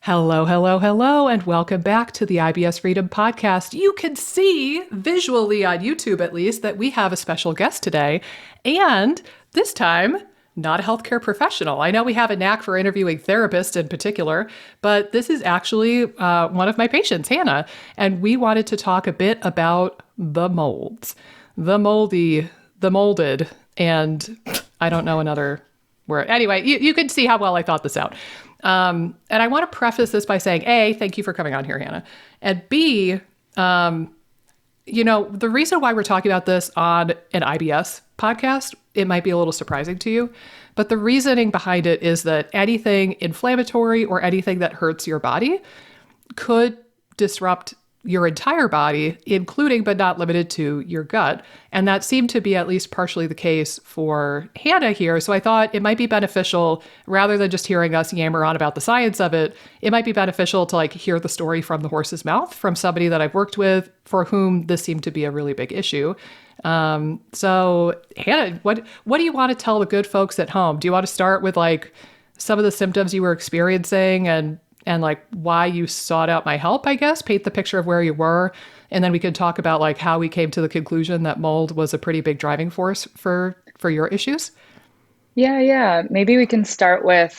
Hello, hello, hello, and welcome back to the IBS Freedom Podcast. You can see visually on YouTube, at least, that we have a special guest today. And this time, not a healthcare professional. I know we have a knack for interviewing therapists in particular, but this is actually one of my patients, Hannah. And we wanted to talk a bit about the molds, the moldy, the molded, and I don't know another word. Anyway, you can see how well I thought this out. And I want to preface this by saying, A, thank you for coming on here, Hannah. And B, the reason why we're talking about this on an IBS podcast, it might be a little surprising to you, but the reasoning behind it is that anything inflammatory or anything that hurts your body could disrupt your entire body, including but not limited to your gut. And that seemed to be at least partially the case for Hannah here. So I thought it might be beneficial, rather than just hearing us yammer on about the science of it, it might be beneficial to hear the story from the horse's mouth from somebody that I've worked with for whom this seemed to be a really big issue. So Hannah, what do you want to tell the good folks at home? Do you want to start with some of the symptoms you were experiencing and why you sought out my help, I guess, paint the picture of where you were. And then we could talk about how we came to the conclusion that mold was a pretty big driving force for your issues. Yeah. Maybe we can start at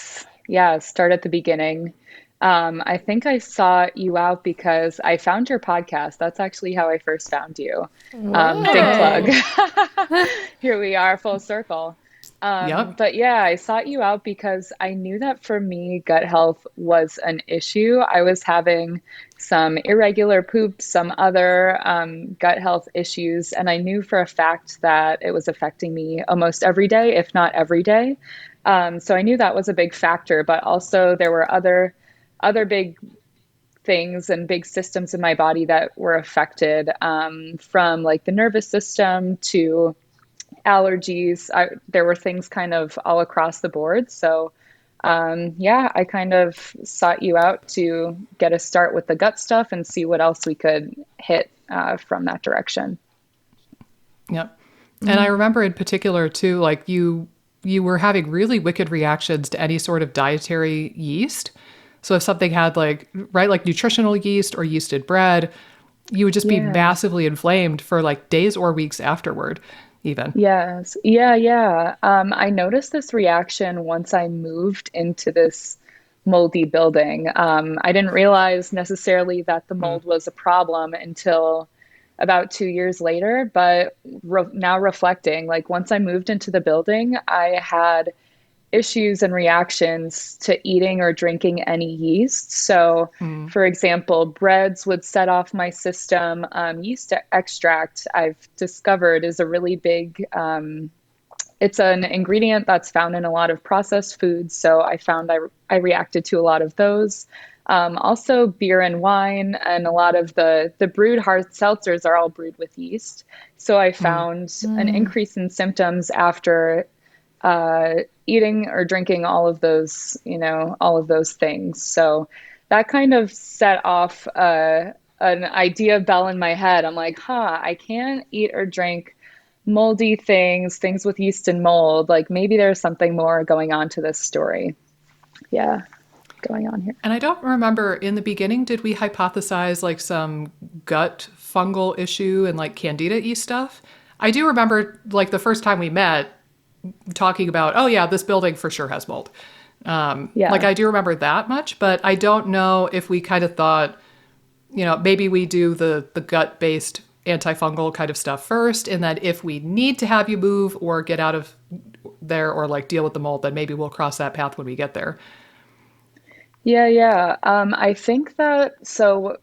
the beginning. I think I sought you out because I found your podcast. That's actually how I first found you. Big plug. Whoa. Here we are, full circle. Yep. But yeah, I sought you out because I knew that for me, gut health was an issue. I was having some irregular poop, some other gut health issues, and I knew for a fact that it was affecting me almost every day, if not every day. So I knew that was a big factor, but also there were other big things and big systems in my body that were affected, from the nervous system to allergies. There were things kind of all across the board. So, I kind of sought you out to get a start with the gut stuff and see what else we could hit from that direction. Yep. And I remember in particular too, you were having really wicked reactions to any sort of dietary yeast. So if something had nutritional yeast or yeast in bread, you would just be Yeah. massively inflamed for days or weeks afterward, even. Yes. Yeah. I noticed this reaction once I moved into this moldy building. I didn't realize necessarily that the Mm. mold was a problem until about 2 years later. But now reflecting, once I moved into the building, I had issues and reactions to eating or drinking any yeast. So, Mm. for example, breads would set off my system. Yeast extract, I've discovered, is a really big, it's an ingredient that's found in a lot of processed foods. So I found I reacted to a lot of those. Also, beer and wine, and a lot of the brewed hard seltzers are all brewed with yeast. So I Mm. found an increase in symptoms after eating or drinking all of those things. So that kind of set off an idea bell in my head. I'm like, I can't eat or drink moldy things with yeast and mold. Maybe there's something more going on to this story. Yeah, going on here. And I don't remember in the beginning, did we hypothesize some gut fungal issue and candida yeast stuff? I do remember the first time we met talking about, oh yeah, this building for sure has mold. Yeah. I do remember that much, but I don't know if we kind of thought, maybe we do the gut-based antifungal kind of stuff first, and that if we need to have you move or get out of there or deal with the mold, then maybe we'll cross that path when we get there. Yeah. I think that so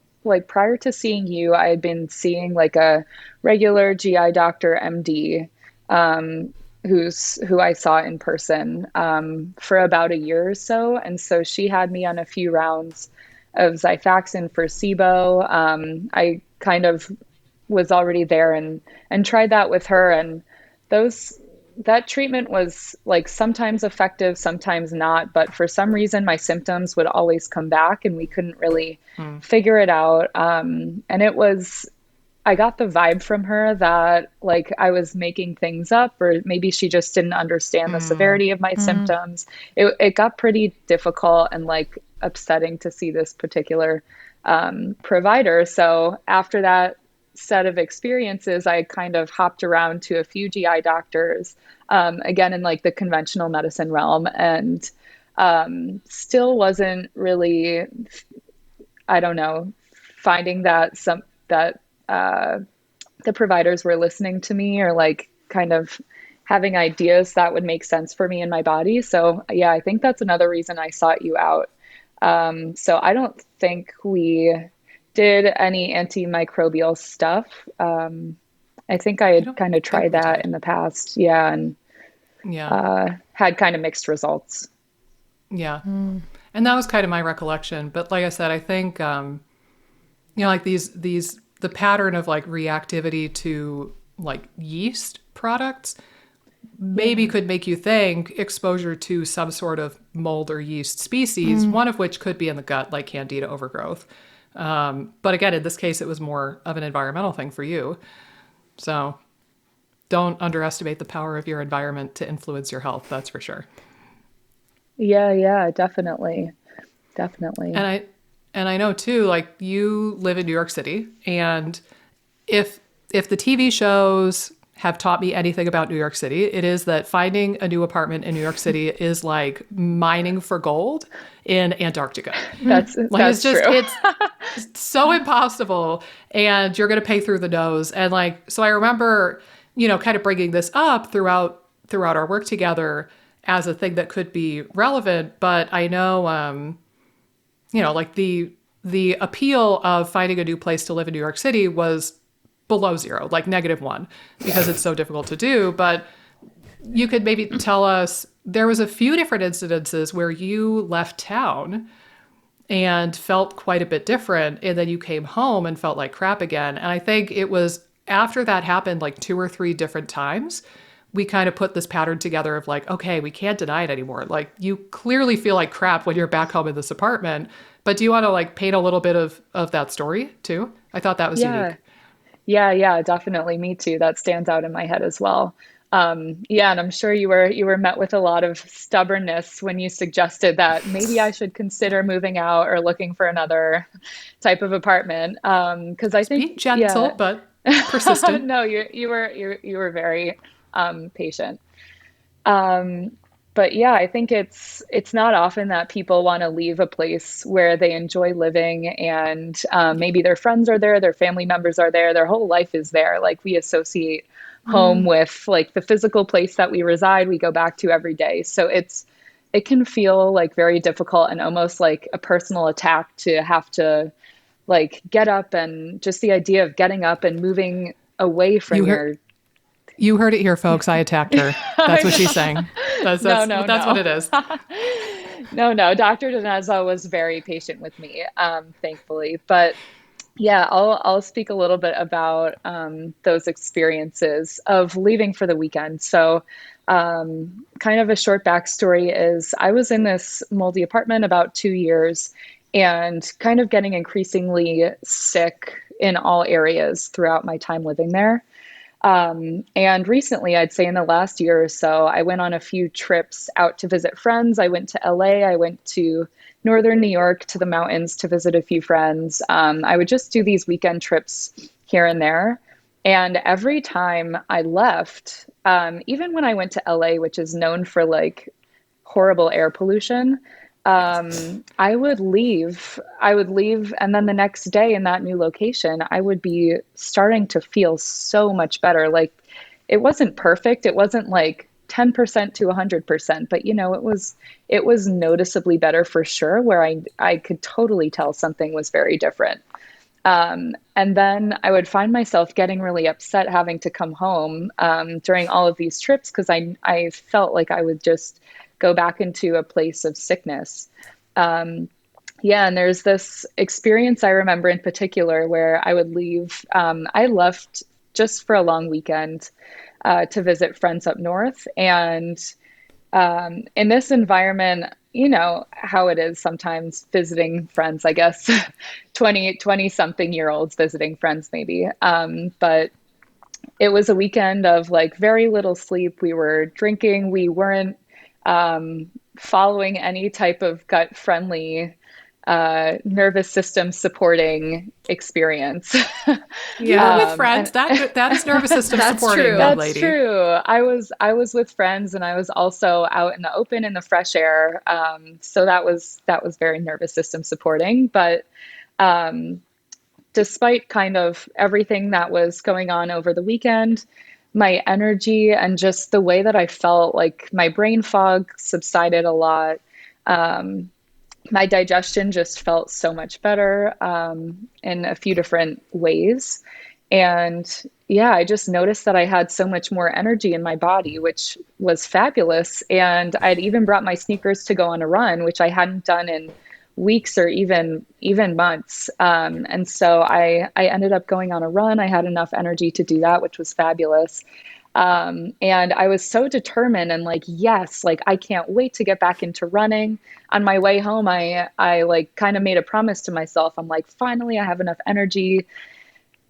prior to seeing you, I had been seeing a regular GI doctor, MD, who I saw in person for about a year or so. And so she had me on a few rounds of Xifaxan for SIBO. I kind of was already there and tried that with her. And those that treatment was sometimes effective, sometimes not. But for some reason, my symptoms would always come back and we couldn't really Mm. figure it out. And I got the vibe from her that I was making things up, or maybe she just didn't understand the Mm. severity of my symptoms. It got pretty difficult, and upsetting to see this particular provider. So after that set of experiences, I kind of hopped around to a few GI doctors, again, in like the conventional medicine realm, and still wasn't really, I don't know, finding that uh, the providers were listening to me or like kind of having ideas that would make sense for me and my body. So yeah, I think that's another reason I sought you out. So I don't think we did any antimicrobial stuff. I think I I had don't kind of think tried we that did. in the past. Yeah. And Yeah. had kind of mixed results. Yeah. And that was kind of my recollection. But like I said, I think, like the pattern of like reactivity to like yeast products maybe Yeah. could make you think exposure to some sort of mold or yeast species, Mm. one of which could be in the gut, like Candida overgrowth. But again, in this case, it was more of an environmental thing for you. So don't underestimate the power of your environment to influence your health. That's for sure. Yeah. Yeah. Definitely. Definitely. And I know too, like you live in New York City, and if the TV shows have taught me anything about New York City, it is that finding a new apartment in New York City is like mining for gold in Antarctica. Like it's That's just true. it's so impossible, and you're going to pay through the nose. And like so I remember, kind of bringing this up throughout our work together as a thing that could be relevant, but I know like the appeal of finding a new place to live in New York City was below zero, like -1, because it's so difficult to do. But you could maybe tell us there was a few different incidences where you left town and felt quite a bit different, and then you came home and felt like crap again. And I think it was after that happened like 2 or 3 different times, we kind of put this pattern together of like, okay, we can't deny it anymore. Like you clearly feel like crap when you're back home in this apartment. But do you want to like paint a little bit of that story too? I thought that was Yeah. unique. Yeah, yeah, definitely. Me too. That stands out in my head as well. Yeah, and I'm sure you were met with a lot of stubbornness when you suggested that maybe I should consider moving out or looking for another type of apartment. Because I Just think, be gentle, yeah, but persistent. no, you were very patient. Um, but yeah, I think it's not often that people want to leave a place where they enjoy living, and Yeah. maybe their friends are there, their family members are there, their whole life is there. Like we associate home Mm. with like the physical place that we reside, we go back to every day. So it can feel like very difficult and almost like a personal attack to have to like get up, and just the idea of getting up and moving away from You heard your you heard it here, folks. I attacked her. That's I what she's know. saying. That's No, that's no, that's what no. it is. No, no. Dr. Dinezzo was very patient with me, thankfully. But yeah, I'll speak a little bit about those experiences of leaving for the weekend. So, kind of a short backstory is I was in this moldy apartment about 2 years and kind of getting increasingly sick in all areas throughout my time living there. And recently, I'd say in the last year or so, I went on a few trips out to visit friends. I went to LA, I went to northern New York to the mountains to visit a few friends. I would just do these weekend trips here and there. And every time I left, even when I went to LA, which is known for like horrible air pollution, Yes. I would leave, and then the next day in that new location, I would be starting to feel so much better. Like it wasn't perfect. It wasn't like 10% to 100%, but it was noticeably better for sure, where I could totally tell something was very different. And then I would find myself getting really upset having to come home during all of these trips because I felt like I would just go back into a place of sickness. Um, yeah, and there's this experience I remember in particular where I would leave. I left just for a long weekend to visit friends up north, and in this environment, you know how it is sometimes visiting friends, I guess, 20 something year olds visiting friends, maybe. But it was a weekend of like very little sleep. We were drinking. We weren't following any type of gut friendly. nervous system supporting experience. You were with And friends. That is nervous system That's supporting, true. young that's lady. true. I was with friends, and I was also out in the open in the fresh air. So that was very nervous system supporting. But despite kind of everything that was going on over the weekend, my energy and just the way that I felt, like my brain fog subsided a lot. My digestion just felt so much better in a few different ways. And yeah, I just noticed that I had so much more energy in my body, which was fabulous. And I'd even brought my sneakers to go on a run, which I hadn't done in weeks or even months. And so I ended up going on a run. I had enough energy to do that, which was fabulous. And I was so determined and like, yes, like I can't wait to get back into running. On my way home, I like kind of made a promise to myself. I'm like, finally, I have enough energy.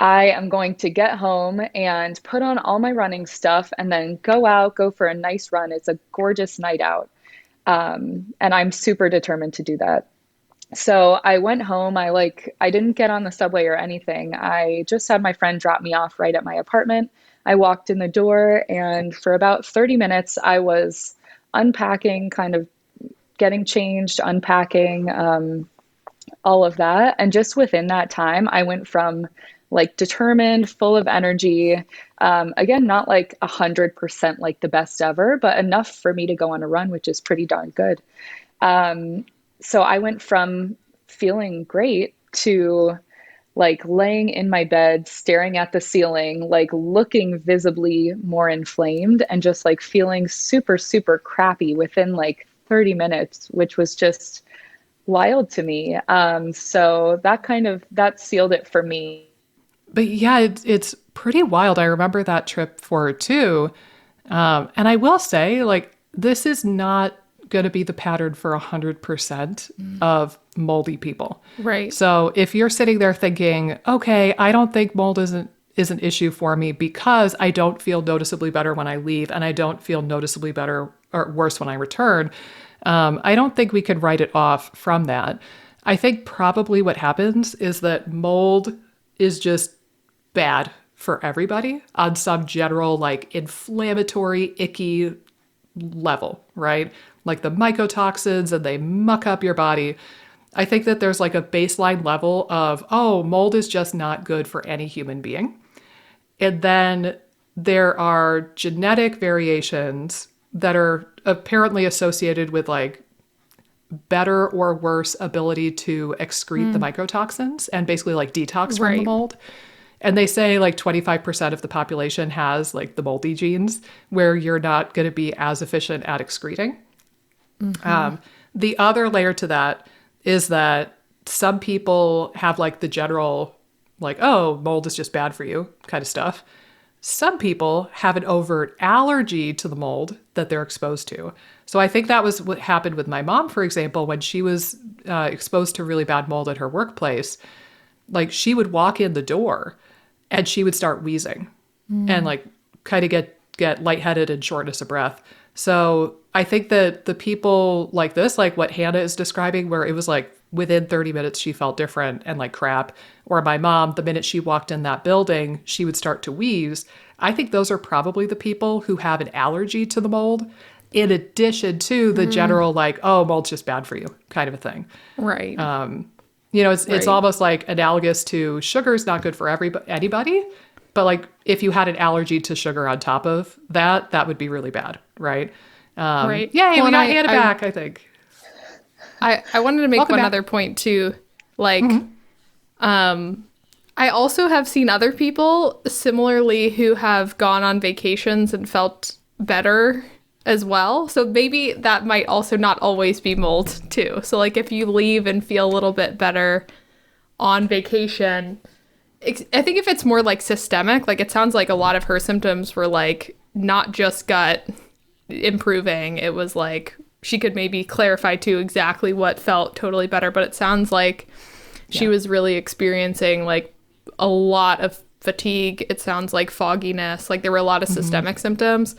I am going to get home and put on all my running stuff and then go out, go for a nice run. It's a gorgeous night out. And I'm super determined to do that. So I went home. I didn't get on the subway or anything. I just had my friend drop me off right at my apartment. I walked in the door, and for about 30 minutes, I was unpacking, kind of getting changed, unpacking, all of that. And just within that time, I went from like determined, full of energy, again, not like 100% like the best ever, but enough for me to go on a run, which is pretty darn good. So I went from feeling great to like laying in my bed, staring at the ceiling, like looking visibly more inflamed and just like feeling super, super crappy within like 30 minutes, which was just wild to me. So that sealed it for me. But yeah, it's pretty wild. I remember that trip for too. And I will say, like, this is not going to be the pattern for 100% of moldy people. Right. So if you're sitting there thinking, okay, I don't think mold is an issue for me because I don't feel noticeably better when I leave and I don't feel noticeably better or worse when I return, I don't think we could write it off from that. I think probably what happens is that mold is just bad for everybody on some general, like, inflammatory, icky level, right? Like the mycotoxins, and they muck up your body. I think that there's like a baseline level of, oh, mold is just not good for any human being. And then there are genetic variations that are apparently associated with like better or worse ability to excrete the mycotoxins and basically like detox from the Right. mold. And they say like 25% of the population has like the moldy genes where you're not going to be as efficient at excreting. The other layer to that is that some people have like the general, like, oh, mold is just bad for you kind of stuff. Some people have an overt allergy to the mold that they're exposed to. So I think that was what happened with my mom, for example, when she was exposed to really bad mold at her workplace. Like she would walk in the door and she would start wheezing and like kind of get lightheaded and shortness of breath. So I think that the people like this, like what Hannah is describing, where it was like within 30 minutes she felt different and like crap, or my mom, the minute she walked in that building, she would start to wheeze. I think those are probably the people who have an allergy to the mold, in addition to the general like, oh, mold's just bad for you kind of a thing. Right. You know, it's Right. almost like analogous to sugar's not good for anybody, but like if you had an allergy to sugar on top of that, that would be really bad, right? Right. Yay, Well, we and got Hannah back, I think. I wanted to make Welcome one back. other point too. Like, I also have seen other people similarly who have gone on vacations and felt better as well. So maybe that might also not always be mold too. So like if you leave and feel a little bit better on vacation, I think if it's more like systemic, like it sounds like a lot of her symptoms were like not just gut improving. It was like she could maybe clarify too exactly what felt totally better, but it sounds like she was really experiencing like a lot of fatigue. It sounds like fogginess, like there were a lot of systemic symptoms.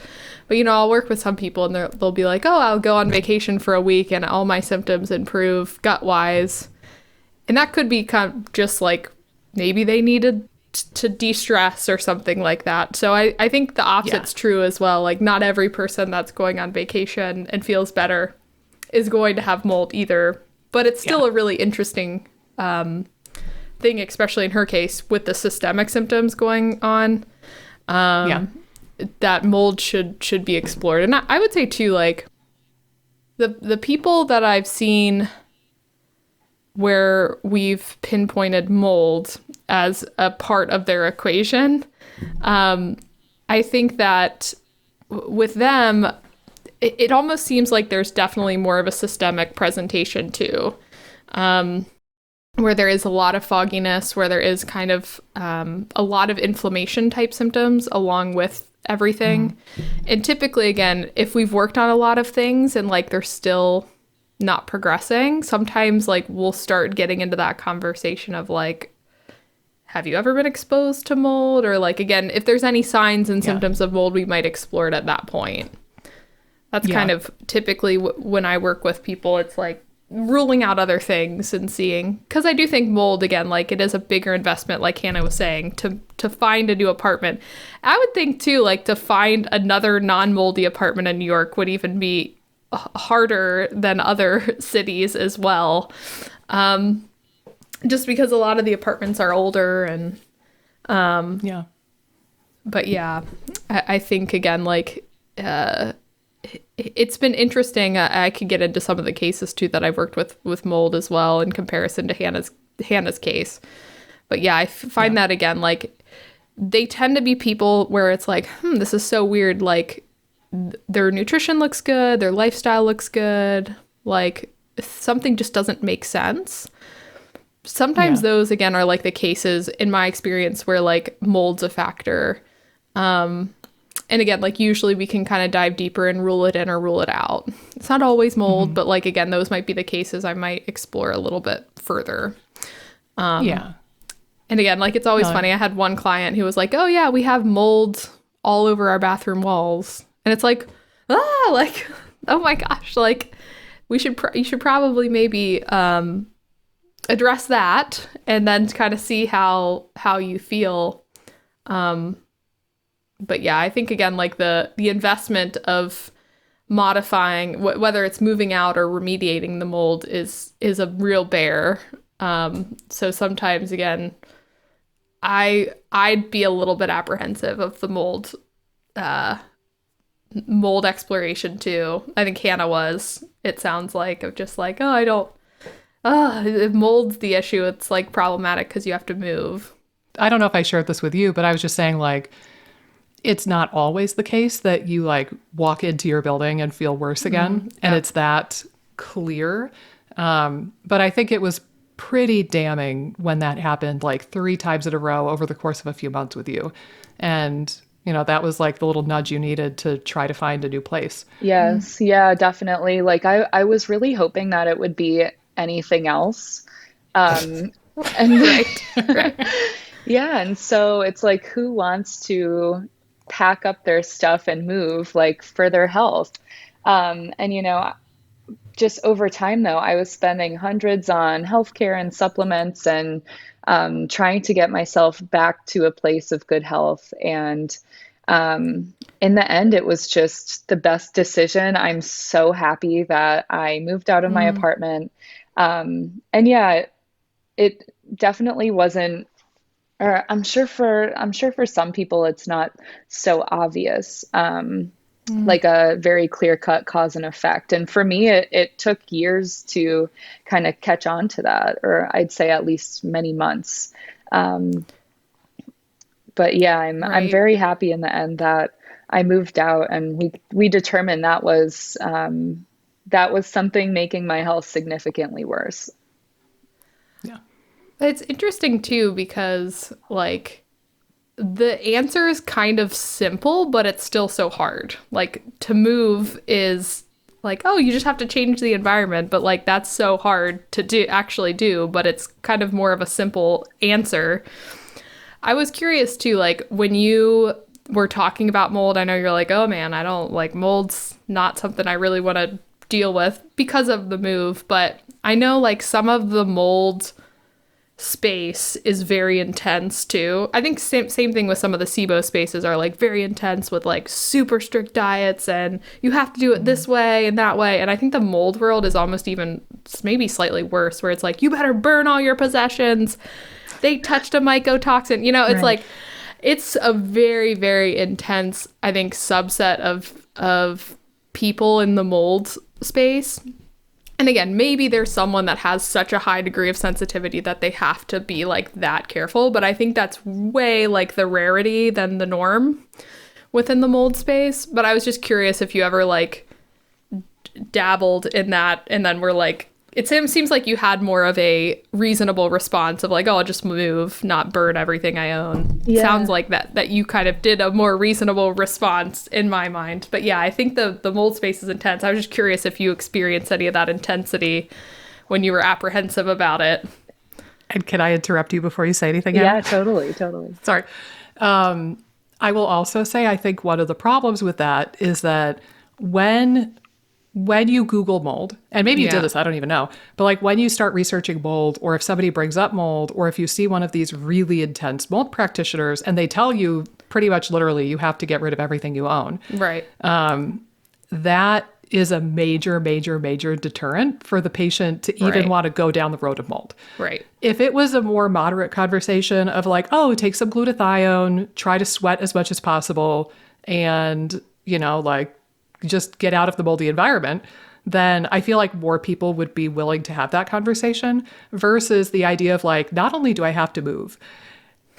But you know, I'll work with some people and they'll be like, oh, I'll go on vacation for a week and all my symptoms improve gut wise. And that could be kind of just like maybe they needed to de-stress or something like that. So I think the opposite's true as well. Like not every person that's going on vacation and feels better is going to have mold either. But it's still a really interesting thing, especially in her case with the systemic symptoms going on. That mold should be explored. And I would say too, like the people that I've seen where we've pinpointed mold as a part of their equation, I think that with them, it almost seems like there's definitely more of a systemic presentation too, where there is a lot of fogginess, where there is kind of a lot of inflammation type symptoms along with everything. And typically, again, if we've worked on a lot of things and like they're still not progressing, sometimes like we'll start getting into that conversation of like, have you ever been exposed to mold? Or like, again, if there's any signs and symptoms of mold, we might explore it at that point. That's kind of typically when I work with people, it's like ruling out other things and seeing, because I do think mold, again, like it is a bigger investment, like Hannah was saying, to find a new apartment. I would think too, like to find another non-moldy apartment in New York would even be harder than other cities as well. Just because a lot of the apartments are older and but I think again, like it's been interesting. I could get into some of the cases too that I've worked with mold as well in comparison to Hannah's case. But yeah, I find that again, like they tend to be people where it's like, this is so weird. Like their nutrition looks good, their lifestyle looks good, like something just doesn't make sense. Sometimes those again are like the cases in my experience where like mold's a factor. And again, like usually we can kind of dive deeper and rule it in or rule it out. It's not always mold, but like, again, those might be the cases I might explore a little bit further. And again, like it's always funny. I had one client who was like, oh yeah, we have mold all over our bathroom walls. And it's like, like, oh my gosh, like you should probably maybe address that and then kind of see how you feel. But yeah, I think again, like the investment of modifying, whether it's moving out or remediating the mold is a real bear. So sometimes again, I'd be a little bit apprehensive of the mold exploration too. I think Hannah was, it sounds like, of just like, if mold's the issue, it's like problematic because you have to move. I don't know if I shared this with you, but I was just saying like, it's not always the case that you like walk into your building and feel worse again. And it's that clear. But I think it was pretty damning when that happened like 3 times in a row over the course of a few months with you. And, you know, that was like the little nudge you needed to try to find a new place. Yes. Yeah, definitely. Like I was really hoping that it would be anything else. And Right. yeah. And so it's like, who wants to pack up their stuff and move like for their health? And, you know, just over time though, I was spending hundreds on healthcare and supplements and trying to get myself back to a place of good health. And in the end, it was just the best decision. I'm so happy that I moved out of my apartment. And yeah, it definitely wasn't, or I'm sure for some people it's not so obvious, like a very clear-cut cause and effect. And for me, it took years to kind of catch on to that, or I'd say at least many months. But yeah, I'm very happy in the end that I moved out, and we determined that was something making my health significantly worse. Yeah. It's interesting too, because like the answer is kind of simple, but it's still so hard. Like to move is like, oh, you just have to change the environment, but like that's so hard to actually do, but it's kind of more of a simple answer. I was curious too, like when you were talking about mold, I know you're like, oh man, I don't like mold's not something I really want to deal with because of the move, but I know like some of the mold space is very intense too. I think same thing with some of the SIBO spaces are like very intense with like super strict diets and you have to do it this way and that way. And I think the mold world is almost even maybe slightly worse where it's like you better burn all your possessions. They touched a mycotoxin. You know, it's like it's a very, very intense, I think, subset of people in the mold space. And again, maybe there's someone that has such a high degree of sensitivity that they have to be like that careful. But I think that's way like the rarity than the norm within the mold space. But I was just curious if you ever like dabbled in that and then were like, it seems like you had more of a reasonable response of like, oh, I'll just move, not burn everything I own. Yeah. Sounds like that you kind of did a more reasonable response in my mind. But yeah, I think the mold space is intense. I was just curious if you experienced any of that intensity when you were apprehensive about it. And can I interrupt you before you say anything? Yeah, totally. Sorry. I will also say, I think one of the problems with that is that when you Google mold, and maybe you did this, I don't even know, but like when you start researching mold, or if somebody brings up mold, or if you see one of these really intense mold practitioners and they tell you pretty much literally you have to get rid of everything you own. Right. That is a major, major, major deterrent for the patient to even want to go down the road of mold. Right. If it was a more moderate conversation of like, oh, take some glutathione, try to sweat as much as possible, and, you know, like, just get out of the moldy environment, then I feel like more people would be willing to have that conversation versus the idea of like, not only do I have to move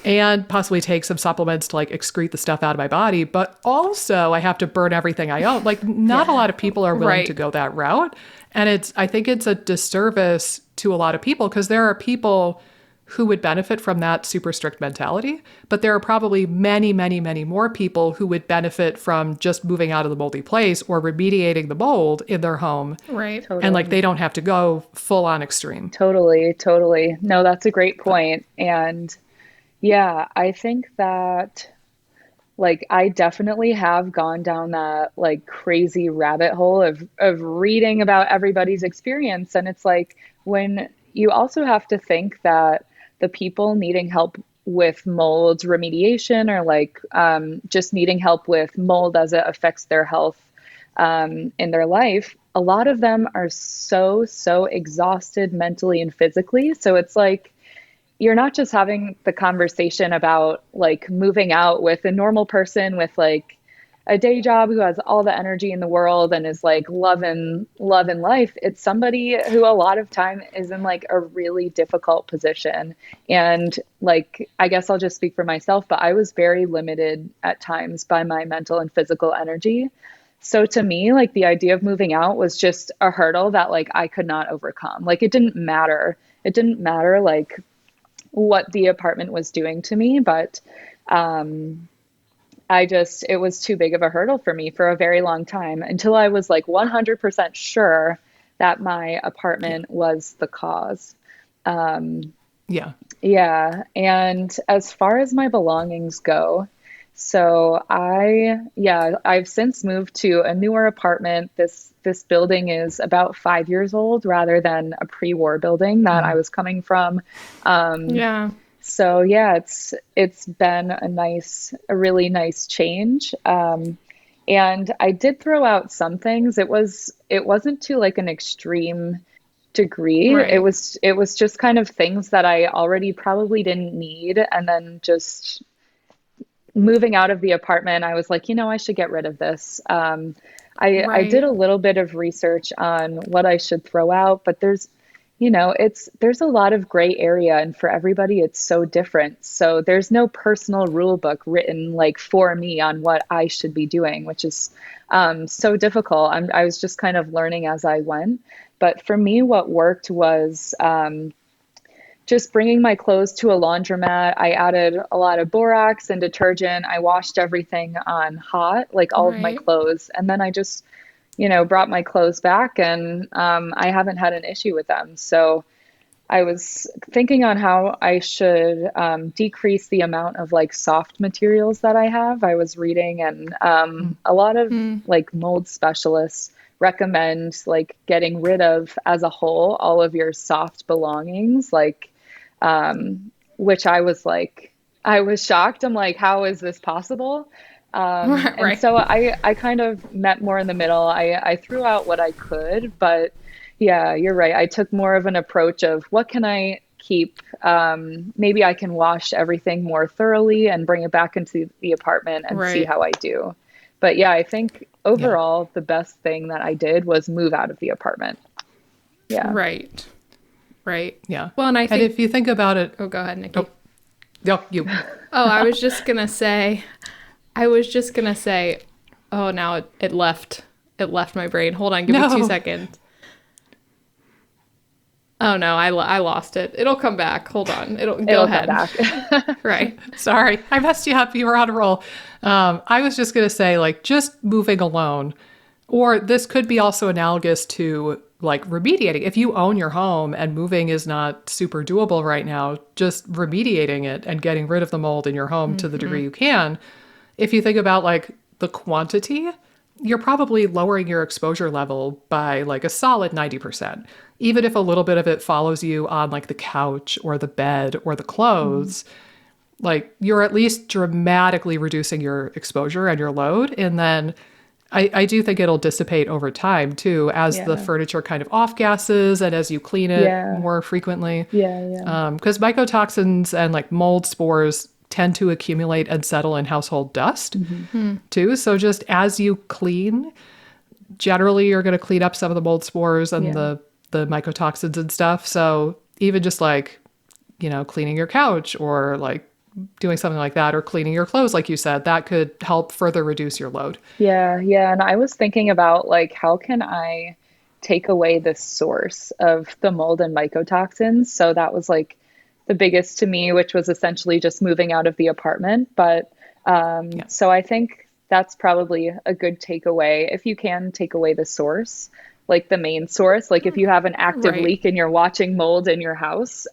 and possibly take some supplements to like excrete the stuff out of my body, but also I have to burn everything I own. Like not a lot of people are willing to go that route. And I think it's a disservice to a lot of people because there are people who would benefit from that super strict mentality. But there are probably many, many, many more people who would benefit from just moving out of the moldy place or remediating the mold in their home. Right. Totally. And like, they don't have to go full on extreme. Totally. No, that's a great point. And yeah, I think that like I definitely have gone down that like crazy rabbit hole of reading about everybody's experience. And it's like when you also have to think that the people needing help with mold remediation or like just needing help with mold as it affects their health in their life, a lot of them are so exhausted mentally and physically. So it's like you're not just having the conversation about like moving out with a normal person with like a day job who has all the energy in the world and is like loving life. It's somebody who a lot of time is in like a really difficult position. And like, I guess I'll just speak for myself, but I was very limited at times by my mental and physical energy. So to me, like the idea of moving out was just a hurdle that like I could not overcome. Like it didn't matter. It didn't matter like what the apartment was doing to me, but it was too big of a hurdle for me for a very long time until I was like 100% sure that my apartment was the cause. Yeah. And as far as my belongings go, so I've since moved to a newer apartment. This building is about 5 years old rather than a pre-war building that I was coming from. So yeah, it's been a really nice change. And I did throw out some things. It wasn't to like an extreme degree. Right. It was just kind of things that I already probably didn't need. And then just moving out of the apartment, I was like, I should get rid of this. I did a little bit of research on what I should throw out, but there's a lot of gray area, and for everybody, it's so different. So there's no personal rule book written like for me on what I should be doing, which is so difficult. I was just kind of learning as I went. But for me, what worked was just bringing my clothes to a laundromat. I added a lot of borax and detergent. I washed everything on hot, like all of my clothes. And then I just, brought my clothes back, and I haven't had an issue with them. So I was thinking on how I should decrease the amount of like soft materials that I have. I was reading, and a lot of like mold specialists recommend like getting rid of as a whole all of your soft belongings, like which I was like, I was shocked. I'm like, how is this possible? And Right. so I kind of met more in the middle. I threw out what I could, but yeah, you're right. I took more of an approach of what can I keep? Maybe I can wash everything more thoroughly and bring it back into the apartment and see Right. how I do. But yeah, I think Yeah. overall, the best thing that I did was move out of the apartment. Yeah. Right. Right. Yeah. Well, and I And think, if you think about it, oh, go ahead, Nikki. oh, no, you. Oh, I was just gonna say, oh, now it left my brain. Hold on, give me 2 No. seconds. Oh no, I lost it. It'll come back. Hold on. Go It'll ahead. come back. Right. Sorry, I messed you up. You were on a roll. I was just going to say, like, just moving alone, or this could be also analogous to like remediating. If you own your home and moving is not super doable right now, just remediating it and getting rid of the mold in your home to the degree you can. If you think about like the quantity, you're probably lowering your exposure level by like a solid 90%. Even if a little bit of it follows you on like the couch or the bed or the clothes, like you're at least dramatically reducing your exposure and your load. And then I do think it'll dissipate over time too, as the Yeah. furniture kind of off gases and as you clean it Yeah. more frequently. Yeah. Yeah. Because mycotoxins and like mold spores tend to accumulate and settle in household dust too. So just as you clean, generally you're going to clean up some of the mold spores and Yeah. the mycotoxins and stuff. So even just like, cleaning your couch or like doing something like that or cleaning your clothes, like you said, that could help further reduce your load. Yeah, yeah. And I was thinking about like, how can I take away the source of the mold and mycotoxins? So that was like the biggest to me, which was essentially just moving out of the apartment. But Yeah. so I think that's probably a good takeaway. If you can take away the source, like the main source, like if you have an active Right. leak and you're watching mold in your house,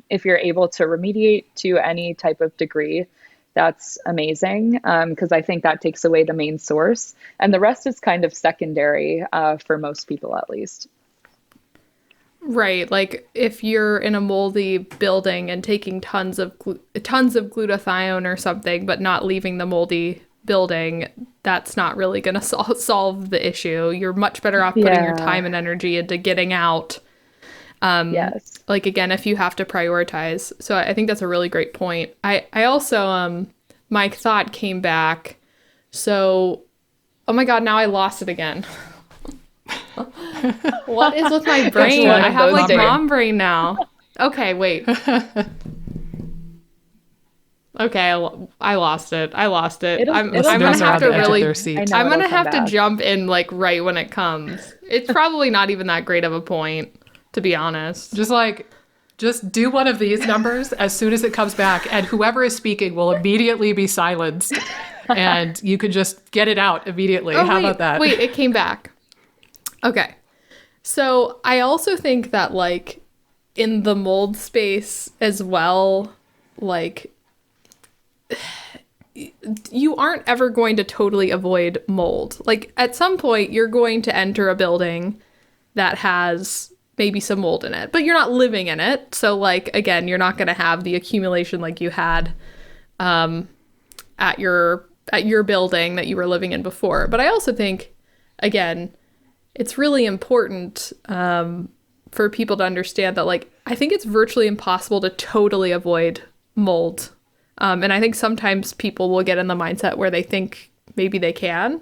if you're able to remediate to any type of degree, that's amazing, because I think that takes away the main source, and the rest is kind of secondary, for most people at least. Right. Like if you're in a moldy building and taking tons of glutathione or something, but not leaving the moldy building, that's not really going to solve the issue. You're much better off putting your Yeah. time and energy into getting out. Yes. Like again, if you have to prioritize. So I think that's a really great point. I also my thought came back. So, oh my God, now I lost it again. What is with my brain? one I of have those like days. mom brain now. Okay, wait. Okay, I lost it. I lost it. It'll- I'm it'll gonna Listeners are have on to the edge of really. their seat. I know I'm gonna it'll come have to back. jump in like right when it comes. It's probably not even that great of a point, to be honest. Just do one of these numbers as soon as it comes back, and whoever is speaking will immediately be silenced, and you can just get it out immediately. Oh, How wait, about that? Wait, it came back. Okay. So I also think that like in the mold space as well, like you aren't ever going to totally avoid mold. Like at some point you're going to enter a building that has maybe some mold in it, but you're not living in it. So like again, you're not going to have the accumulation like you had at your building that you were living in before. But I also think again, it's really important for people to understand that, like, I think it's virtually impossible to totally avoid mold. And I think sometimes people will get in the mindset where they think maybe they can.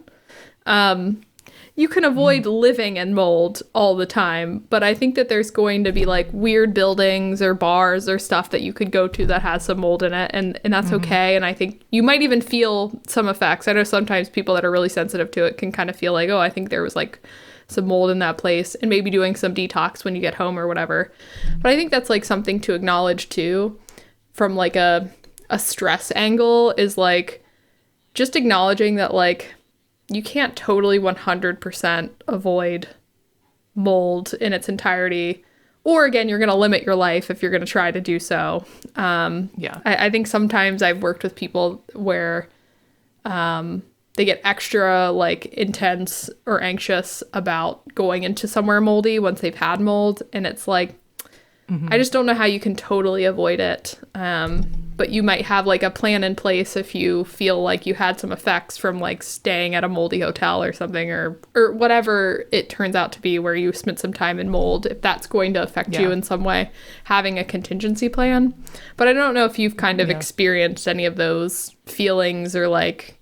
You can avoid living in mold all the time, but I think that there's going to be like weird buildings or bars or stuff that you could go to that has some mold in it, and that's okay. And I think you might even feel some effects. I know sometimes people that are really sensitive to it can kind of feel like, oh, I think there was like some mold in that place, and maybe doing some detox when you get home or whatever. But I think that's like something to acknowledge too, from like a stress angle, is like just acknowledging that like you can't totally 100% avoid mold in its entirety. Or again, you're going to limit your life if you're going to try to do so. Yeah. I think sometimes I've worked with people where they get extra like intense or anxious about going into somewhere moldy once they've had mold. And it's like, I just don't know how you can totally avoid it. But you might have like a plan in place if you feel like you had some effects from like staying at a moldy hotel or something, or whatever it turns out to be, where you spent some time in mold, if that's going to affect you in some way, having a contingency plan. But I don't know if you've kind of experienced any of those feelings, or like,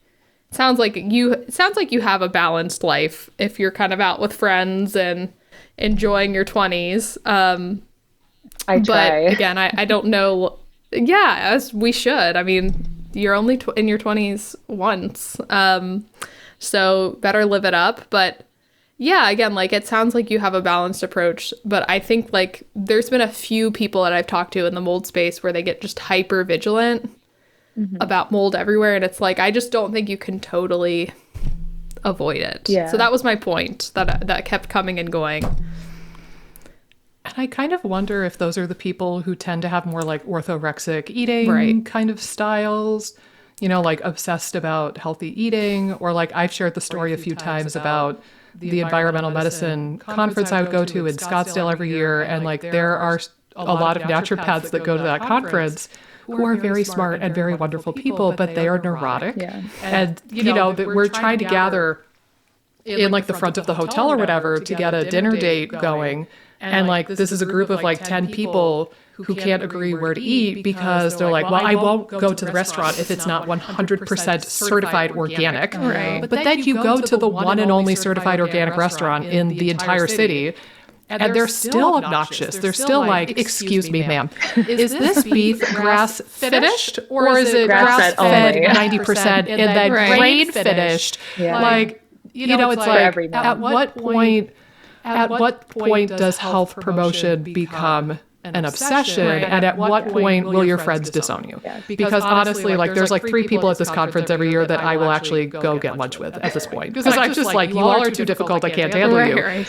it sounds like you have a balanced life if you're kind of out with friends and enjoying your 20s. I try. But again, I don't know. Yeah, as we should. I mean, you're only in your 20s once. So better live it up. But yeah, again, like, it sounds like you have a balanced approach. But I think like there's been a few people that I've talked to in the mold space where they get just hyper vigilant about mold everywhere. And it's like, I just don't think you can totally avoid it. Yeah. So that was my point that kept coming and going. And I kind of wonder if those are the people who tend to have more like orthorexic eating kind of styles, you know, like obsessed about healthy eating, or like I've shared the story a few times about the environmental medicine conference I would go to in Scottsdale every year. And like there are a lot of naturopaths that go to that conference who are very smart and very wonderful people, but they are neurotic. Yeah. And, you know, that we're trying to gather in like the front of the hotel or whatever to get a dinner date going. And like, this is a group of like 10 people who can't agree where to eat because they're like, well, I won't go to the restaurant if it's not 100% certified organic. Right. But then you go to the one and only certified organic restaurant in the entire city, and they're still obnoxious. They're still like, excuse me, ma'am, is this beef grass finished or is it grass fed 90% and then grain finished? Yeah. Like, you know, it's like, at what point does health promotion become an obsession? And at what point will your friends disown you? Because honestly, like there's like 3 people at this conference every year that I will actually go get lunch with at this point. Because I'm just like, you all are too difficult, I can't handle you.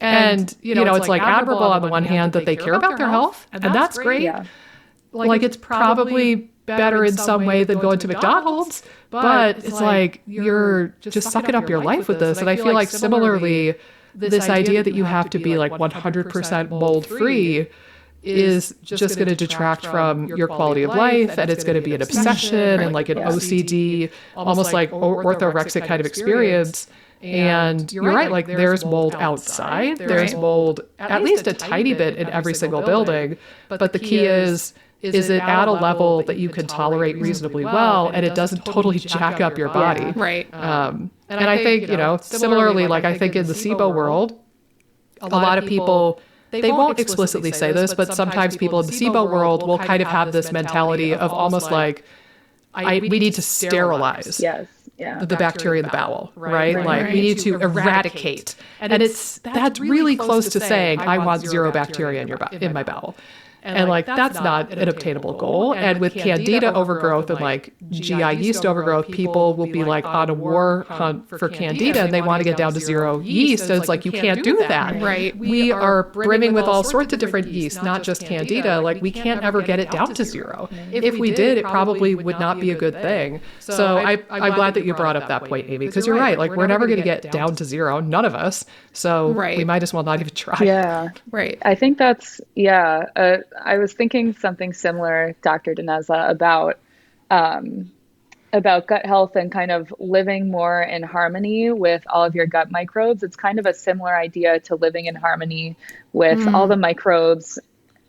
And, you know, it's like admirable on the one hand that they care about their health, and that's great. Yeah. Like it's probably better in some way than going to McDonald's, but it's like you're just sucking up your life with this. And I feel like similarly, this idea that you have to be like 100% mold free is just going to detract from your quality of life, and it's going to be an obsession and like an OCD, almost like orthorexic kind of experience. And you're right, like there's mold outside, there's mold at least a tiny bit in every single building, but the key is it at a level that you can tolerate reasonably well, and it doesn't totally jack up your body. Right. And I think, you know, similarly, like I think in the SIBO world, a lot of people, they won't explicitly say this, but sometimes people in the SIBO world will kind of have this mentality of almost like, we need to sterilize the bacteria in the bowel, right? Like we need to eradicate. And that's really close to saying, I want zero bacteria in my bowel. And like, that's not an obtainable goal. And with candida overgrowth and like GI yeast overgrowth, people will be like on a war hunt for candida and they want to get down to zero yeast. And it's like, you can't do that. Right. We are brimming with all sorts of different yeasts, not just candida. Like we can't ever get it down to zero. If we did, it probably would not be a good thing. So I'm glad that you brought up that point, Amy, because you're right. Like we're never going to get down to zero. None of us. So we might as well not even try. Yeah. Right. I think that's, I was thinking something similar, Dr. Dinezza, about gut health and kind of living more in harmony with all of your gut microbes. It's kind of a similar idea to living in harmony with all the microbes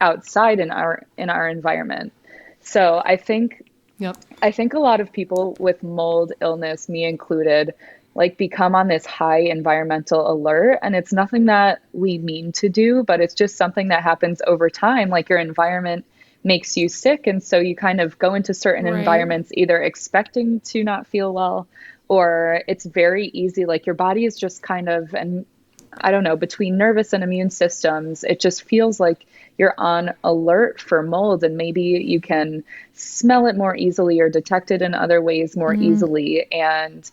outside in our environment. So I think a lot of people with mold illness, me included, like become on this high environmental alert, and it's nothing that we mean to do, but it's just something that happens over time. Like your environment makes you sick, and so you kind of go into certain environments either expecting to not feel well, or it's very easy, like your body is just kind of, and I don't know, between nervous and immune systems, it just feels like you're on alert for mold, and maybe you can smell it more easily or detect it in other ways more easily. And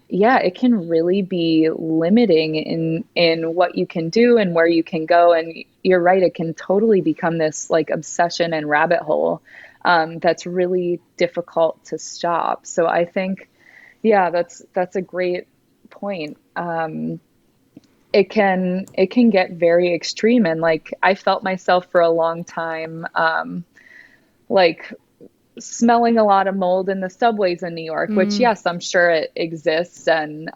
it can really be limiting in what you can do and where you can go. And you're right, it can totally become this like obsession and rabbit hole that's really difficult to stop. So I think, that's a great point. it can get very extreme. And like I felt myself for a long time, like smelling a lot of mold in the subways in New York, which Mm, yes, I'm sure it exists, and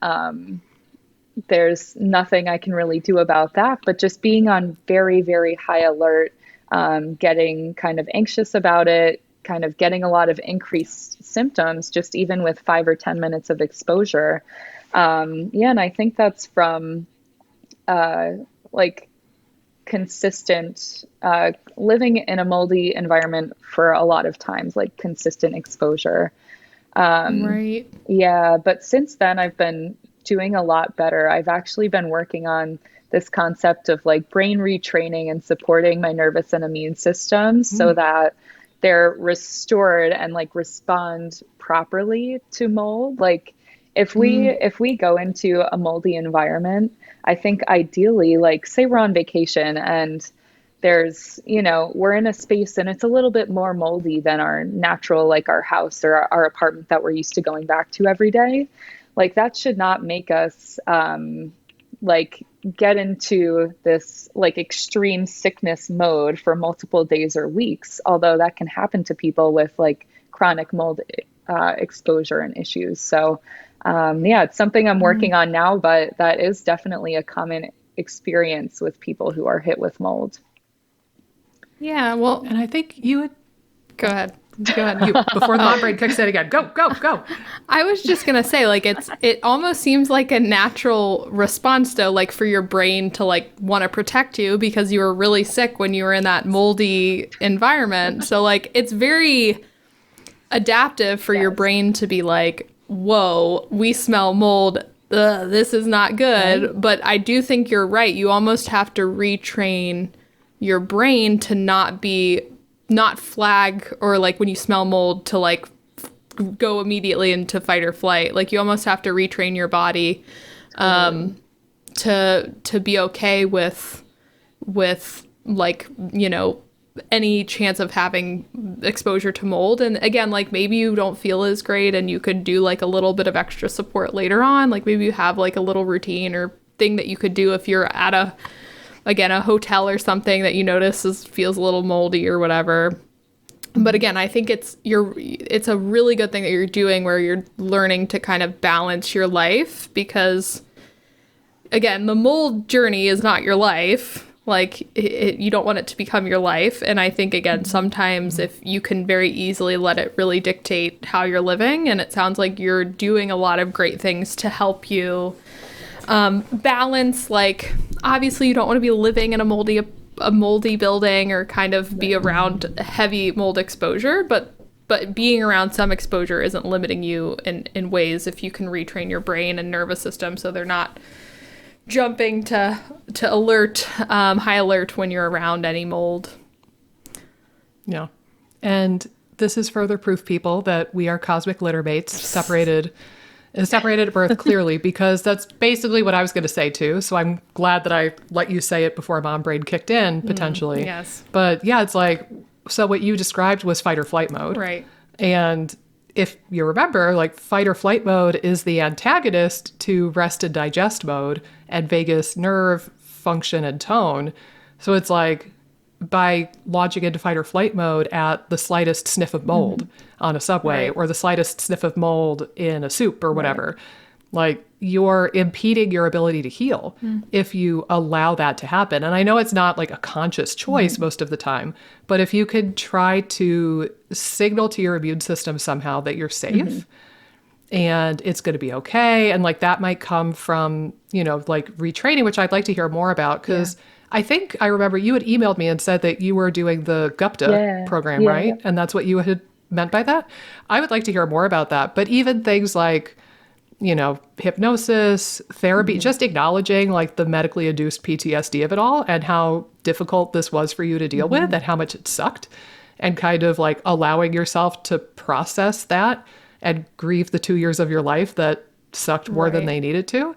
there's nothing I can really do about that. But just being on very, very high alert, getting kind of anxious about it, kind of getting a lot of increased symptoms, just even with 5 or 10 minutes of exposure. Yeah, and I think that's from uh, like consistent living in a moldy environment for a lot of times, like consistent exposure. Um, right. yeah, but since then, I've been doing a lot better. I've actually been working on this concept of like brain retraining and supporting my nervous and immune systems so Mm. that they're restored and like respond properly to mold. Like Mm, if we go into a moldy environment, I think ideally, like say we're on vacation and there's, we're in a space and it's a little bit more moldy than our natural, like our house or our apartment that we're used to going back to every day. Like that should not make us like get into this like extreme sickness mode for multiple days or weeks, although that can happen to people with like chronic mold exposure and issues. So, yeah, it's something I'm mm. working on now, but that is definitely a common experience with people who are hit with mold. Yeah, well, And I think you would, go ahead. Go ahead. you, before the mom Oh, brain kicks in again, go, go, go. I was just gonna say, like, it almost seems like a natural response, though, like for your brain to like want to protect you because you were really sick when you were in that moldy environment. So like, it's very adaptive for your Yes. brain to be like, "Whoa, we smell mold. Ugh, this is not Right? good." But I do think you're right. You almost have to retrain your brain to not flag, or like when you smell mold to like go immediately into fight or flight. Like you almost have to retrain your body Totally. to be okay with like, any chance of having exposure to mold. And again, like maybe you don't feel as great and you could do like a little bit of extra support later on. Like maybe you have like a little routine or thing that you could do if you're at a hotel or something that you notice feels a little moldy or whatever. But again, I think it's a really good thing that you're doing where you're learning to kind of balance your life, because again, the mold journey is not your life. Like you don't want it to become your life. And I think again, sometimes if you can very easily let it really dictate how you're living, and it sounds like you're doing a lot of great things to help you balance. Like obviously, you don't want to be living in a moldy building or kind of be Right. around heavy mold exposure, but being around some exposure isn't limiting you in ways if you can retrain your brain and nervous system so they're not jumping to high alert when you're around any mold. Yeah. And this is further proof, people, that we are cosmic litter mates, separated at birth, clearly, because that's basically what I was going to say too. So I'm glad that I let you say it before mom brain kicked in, potentially. Yes. But yeah, it's like, so what you described was fight or flight mode. Right. And if you remember, like fight or flight mode is the antagonist to rest and digest mode and vagus nerve function and tone. So it's like by launching into fight or flight mode at the slightest sniff of mold on a subway Right. or the slightest sniff of mold in a soup or Right. whatever, like you're impeding your ability to heal if you allow that to happen. And I know it's not like a conscious choice most of the time, but if you could try to signal to your immune system somehow that you're safe and it's going to be okay, and like that might come from, like retraining, which I'd like to hear more about, Yeah. because I think I remember you had emailed me and said that you were doing the gupta Yeah. program, Yeah. Yeah. right? And that's what you had meant by that. I would like to hear more about that. But even things like, hypnosis, therapy, just acknowledging like the medically induced PTSD of it all and how difficult this was for you to deal with and how much it sucked, and kind of like allowing yourself to process that and grieve the 2 years of your life that sucked more than Right. they needed to.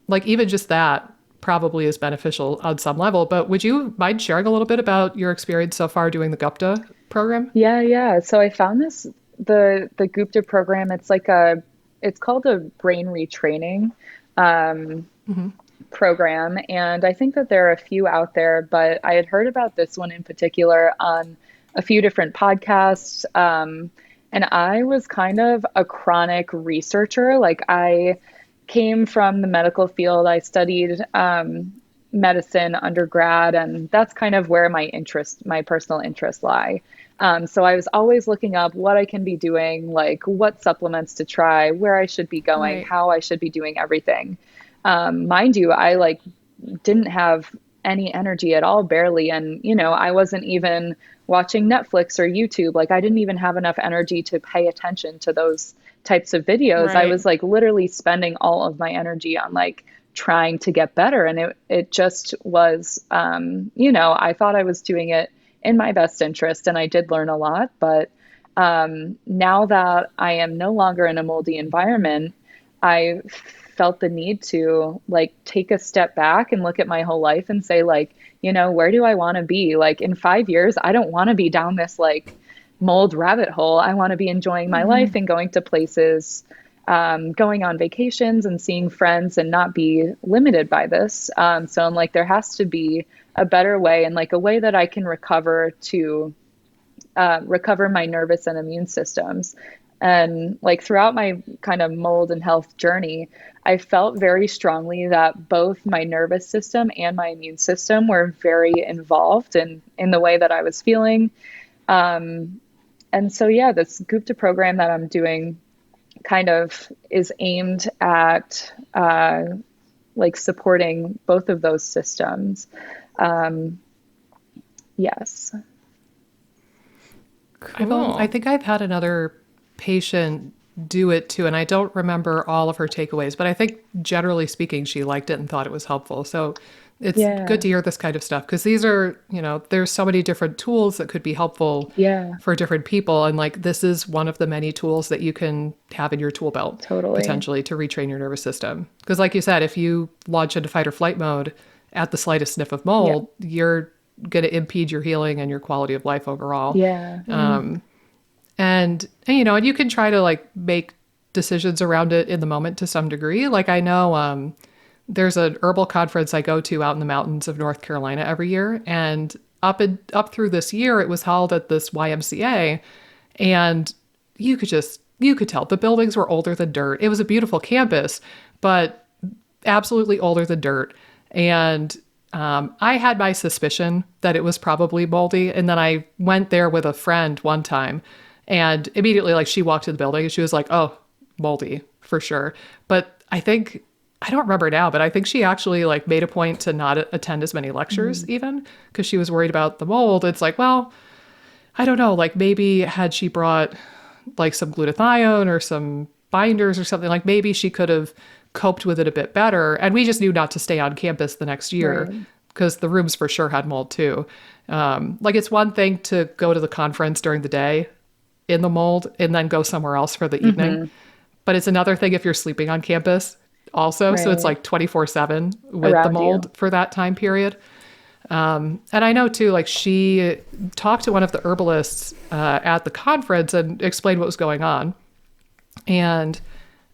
Like even just that probably is beneficial on some level. But would you mind sharing a little bit about your experience so far doing the Gupta program? Yeah, yeah. So I found this the Gupta program. It's called a brain retraining. Um, program, and I think that there are a few out there, but I had heard about this one in particular on a few different podcasts. And I was kind of a chronic researcher. Like, I came from the medical field. I studied medicine undergrad, and that's kind of where my personal interests lie. So I was always looking up what I can be doing, like what supplements to try, where I should be going, Right. how I should be doing everything. Mind you, I like didn't have any energy at all, barely. And, I wasn't even watching Netflix or YouTube. Like, I didn't even have enough energy to pay attention to those types of videos. I Right. was like literally spending all of my energy on like trying to get better. And it just was, I thought I was doing it in my best interest, and I did learn a lot. But now that I am no longer in a moldy environment, I felt the need to like take a step back and look at my whole life and say, like, where do I want to be? Like, in 5 years, I don't want to be down this like mold rabbit hole. I want to be enjoying my life and going to places, going on vacations and seeing friends and not be limited by this. So I'm like, there has to be a better way, and like a way that I can recover my nervous and immune systems. And like throughout my kind of mold and health journey, I felt very strongly that both my nervous system and my immune system were very involved in the way that I was feeling. And so, yeah, this Gupta program that I'm doing kind of is aimed at like supporting both of those systems. Um, yes. I Cool. think I've had another patient do it too, and I don't remember all of her takeaways, but I think generally speaking, she liked it and thought it was helpful. So it's good Yeah. to hear this kind of stuff because these are, there's so many different tools that could be helpful Yeah. for different people. And like this is one of the many tools that you can have in your tool belt Totally. potentially to retrain your nervous system. Because, like you said, if you launch into fight or flight mode at the slightest sniff of Yeah. mold, you're going to impede your healing and your quality of life overall. Yeah. And you can try to like make decisions around it in the moment to some degree. Like I know there's an herbal conference I go to out in the mountains of North Carolina every year, and up through this year, it was held at this YMCA, and you could tell the buildings were older than dirt. It was a beautiful campus, but absolutely older than dirt. And I had my suspicion that it was probably moldy, and then I went there with a friend one time, and immediately, like, she walked to the building and she was like, "Oh, moldy for sure." But I don't remember now, but I think she actually like made a point to not attend as many lectures Mhm. even because she was worried about the mold. It's like, well, I don't know, like maybe had she brought like some glutathione or some binders or something, like maybe she could have coped with it a bit better. And we just knew not to stay on campus the next year Right. because the rooms for sure had mold too. Like it's one thing to go to the conference during the day in the mold and then go somewhere else for the evening. Hmm. But it's another thing if you're sleeping on campus also. So it's Right. like 24/7 with the Around you. mold for that time period. And I know too, like she talked to one of the herbalists at the conference and explained what was going on. And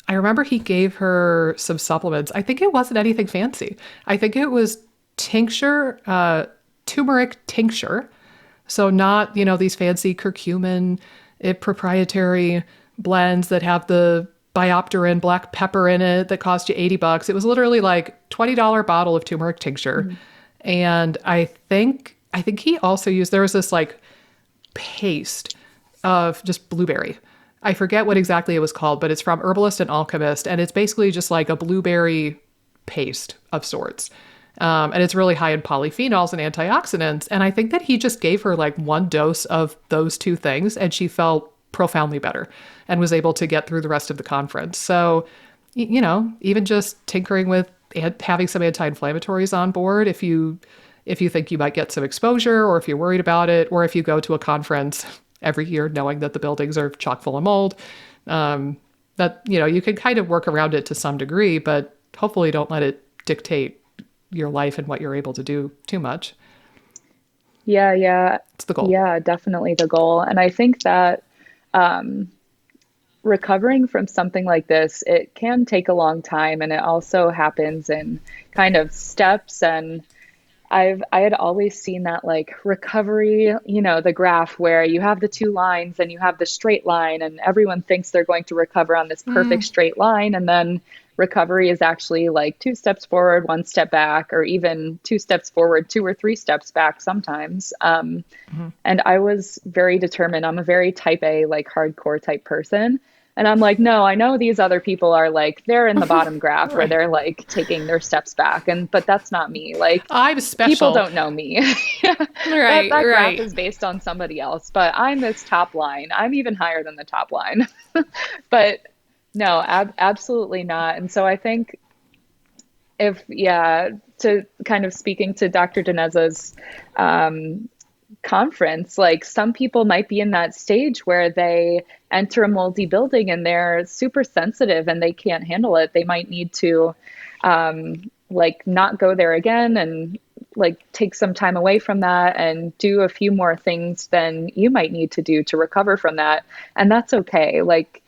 I remember he gave her some supplements. I think it wasn't anything fancy. I think it was tincture, turmeric tincture. So not, these fancy curcumin, proprietary blends that have the biopterin black pepper in it that cost you $80. It was literally like $20 bottle of turmeric tincture. Mhm. And I think he also used, there was this like paste of just blueberry. I forget what exactly it was called, but it's from Herbalist and Alchemist, and it's basically just like a blueberry paste of sorts. And it's really high in polyphenols and antioxidants. And I think that he just gave her like one dose of those two things, and she felt profoundly better and was able to get through the rest of the conference. So, even just tinkering with having some anti-inflammatories on board, if you think you might get some exposure, or if you're worried about it, or if you go to a conference every year knowing that the buildings are chock full of mold, that you can kind of work around it to some degree, but hopefully don't let it dictate your life and what you're able to do too much. Yeah, yeah. It's the goal. Yeah, definitely the goal. And I think that recovering from something like this, it can take a long time, and it also happens in kind of steps. And I had always seen that like recovery, the graph where you have the two lines and you have the straight line, and everyone thinks they're going to recover on this perfect straight line. And then recovery is actually like two steps forward, one step back, or even two steps forward, two or three steps back sometimes. And I was very determined. I'm a very type A, like hardcore type person. And I'm like, no, I know these other people are like, they're in the bottom graph where Right. they're like taking their steps back. But that's not me. Like, I'm people special. don't know me. That Right, graph right. is based on somebody else, but I'm this top line. I'm even higher than the top line. But no, absolutely not. And so I think if, yeah, to kind of speaking to Dr. Dineza's conference, like some people might be in that stage where they enter a moldy building and they're super sensitive and they can't handle it. They might need to like not go there again and like take some time away from that and do a few more things than you might need to do to recover from that. And that's okay. Like,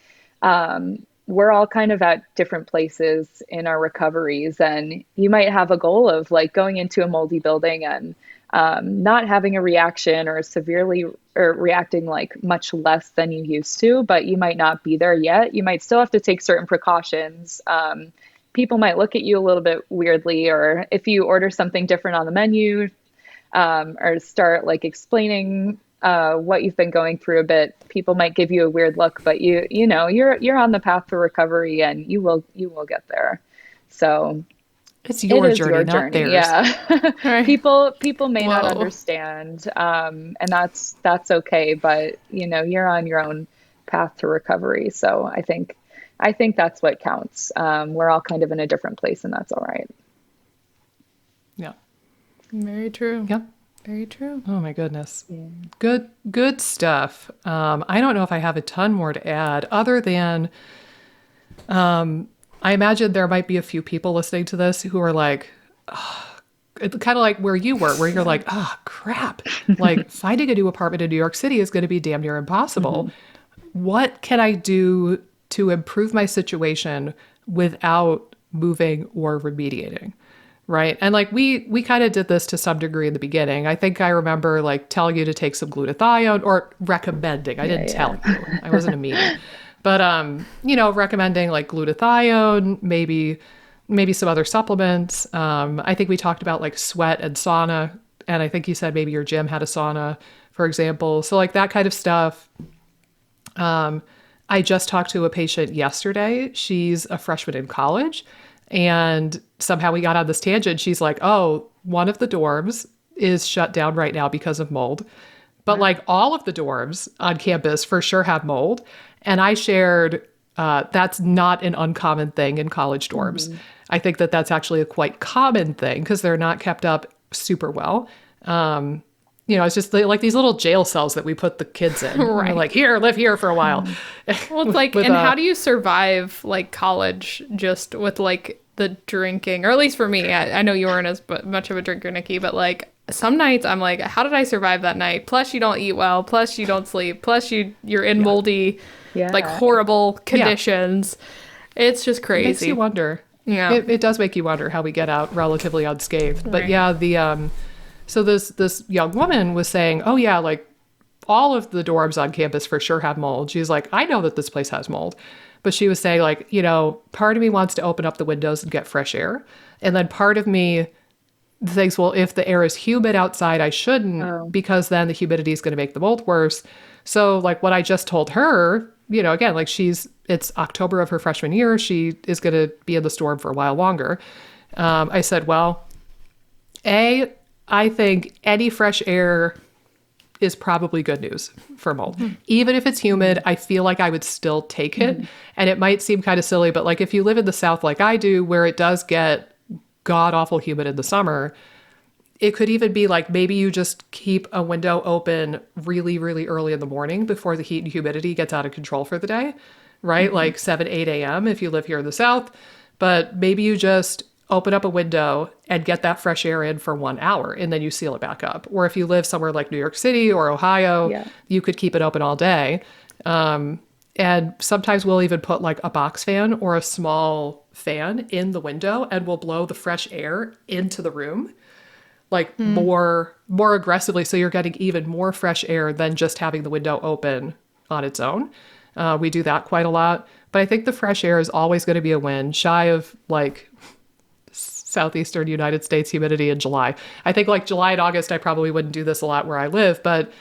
we're all kind of at different places in our recoveries, and you might have a goal of like going into a moldy building and not having a reaction or severely or reacting like much less than you used to, but you might not be there yet. You might still have to take certain precautions. People might look at you a little bit weirdly, or if you order something different on the menu, or start like explaining what you've been going through a bit, people might give you a weird look, but you're on the path to recovery, and you will get there. So It's it your is journey, your not journey. theirs. Yeah. Right. People may not Whoa. understand, and that's okay. But you're on your own path to recovery. So I think that's what counts. We're all kind of in a different place, and that's all right. Yeah. Very true. Yep. Very true. Oh my goodness. Good stuff. I don't know if I have a ton more to add other than I imagine there might be a few people listening to this who are like, it's kind of like where you were, where you're like, oh, crap. Like finding a new apartment in New York City is going to be damn near impossible. What can I do to improve my situation without moving or remediating? Right. And like we kind of did this to some degree in the beginning. I think I remember like telling you to take some glutathione or recommending. I Yeah, didn't tell yeah. you. I wasn't a meeting. But recommending like glutathione, maybe some other supplements. I think we talked about like sweat and sauna, and I think you said maybe your gym had a sauna, for example. So like that kind of stuff. I just talked to a patient yesterday. She's a freshman in college, and somehow we got on this tangent. She's like, "Oh, one of the dorms is shut down right now because of mold." But like all of the dorms on campus for sure have mold. And I shared that's not an uncommon thing in college dorms. I think that that's actually a quite common thing because they're not kept up super well. It's just like these little jail cells that we put the kids in. We're Right. like, here, live here for a while. Well, it's like, With and how do you survive like college just with like the drinking? Or at least for me, I know you weren't as much of a drinker, Nikki, but like some nights I'm like, how did I survive that night? Plus, you don't eat well. Plus, you don't sleep. Plus, you're in moldy, like Yeah. horrible conditions. It's just It makes you crazy. wonder. Yeah. It does make you wonder how we get out relatively unscathed. But Right. yeah, so this young woman was saying, oh yeah, like all of the dorms on campus for sure have mold. She's like, I know that this place has mold. But she was saying like, part of me wants to open up the windows and get fresh air. And then part of me thinks, well, if the air is humid outside, I shouldn't, Oh. because then the humidity is going to make the mold worse. So like what I just told her, again, like it's October of her freshman year. She is going to be in the storm for a while longer. I said, well, I think any fresh air is probably good news for mold. Even if it's humid, I feel like I would still take it. And it might seem kind of silly, but like if you live in the South like I do, where it does get god awful humid in the summer, it could even be like maybe you just keep a window open really, really early in the morning before the heat and humidity gets out of control for the day, right? Like 7, 8 a.m. if you live here in the South. But maybe you just open up a window and get that fresh air in for 1 hour and then you seal it back up. Or if you live somewhere like New York City or Ohio, Yeah. you could keep it open all day. And sometimes we'll even put like a box fan or a small fan in the window and we'll blow the fresh air into the room like more aggressively, so you're getting even more fresh air than just having the window open on its own. We do that quite a lot, but I think the fresh air is always going to be a win, shy of like southeastern United States humidity in July. I think like July and August, I probably wouldn't do this a lot where I live, but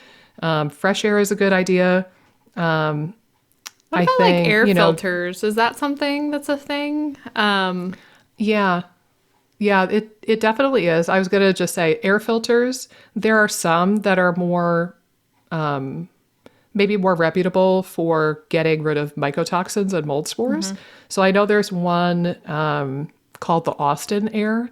fresh air is a good idea. What I about like think, air filters? Is that something that's a thing? Yeah, yeah, it definitely is. I was going to just say air filters. There are some that are more, maybe more reputable for getting rid of mycotoxins and mold spores. So I know there's one called the Austin Air,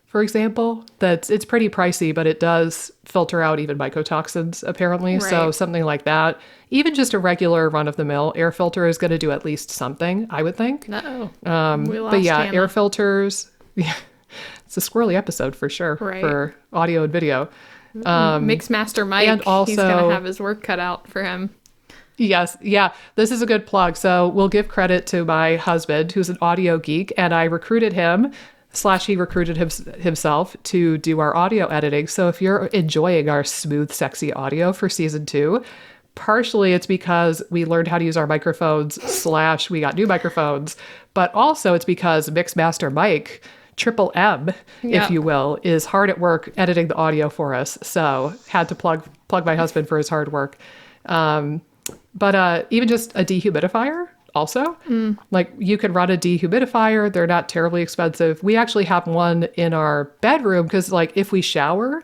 for example. It's pretty pricey, but it does filter out even mycotoxins apparently. So Right. something like that. Even just a regular run-of-the-mill air filter is going to do at least something, I would think. No. We But lost yeah, air Hannah. filters. Yeah, it's a squirrely episode for sure Right. for audio and video. Mixmaster And Mike, he's going to also, have his work cut out for him. yes, yeah, this is a good plug. So we'll give credit to my husband, who's an audio geek, and I recruited him slash he recruited himself to do our audio editing. So if you're enjoying our smooth, sexy audio for season 2, partially it's because we learned how to use our microphones slash we got new microphones, but also it's because Mixmaster Mike, Triple M, if Yep. you will, is hard at work editing the audio for us. So had to plug my husband for his hard work. But even just a dehumidifier also, like you can run a dehumidifier. They're not terribly expensive. We actually have one in our bedroom because like if we shower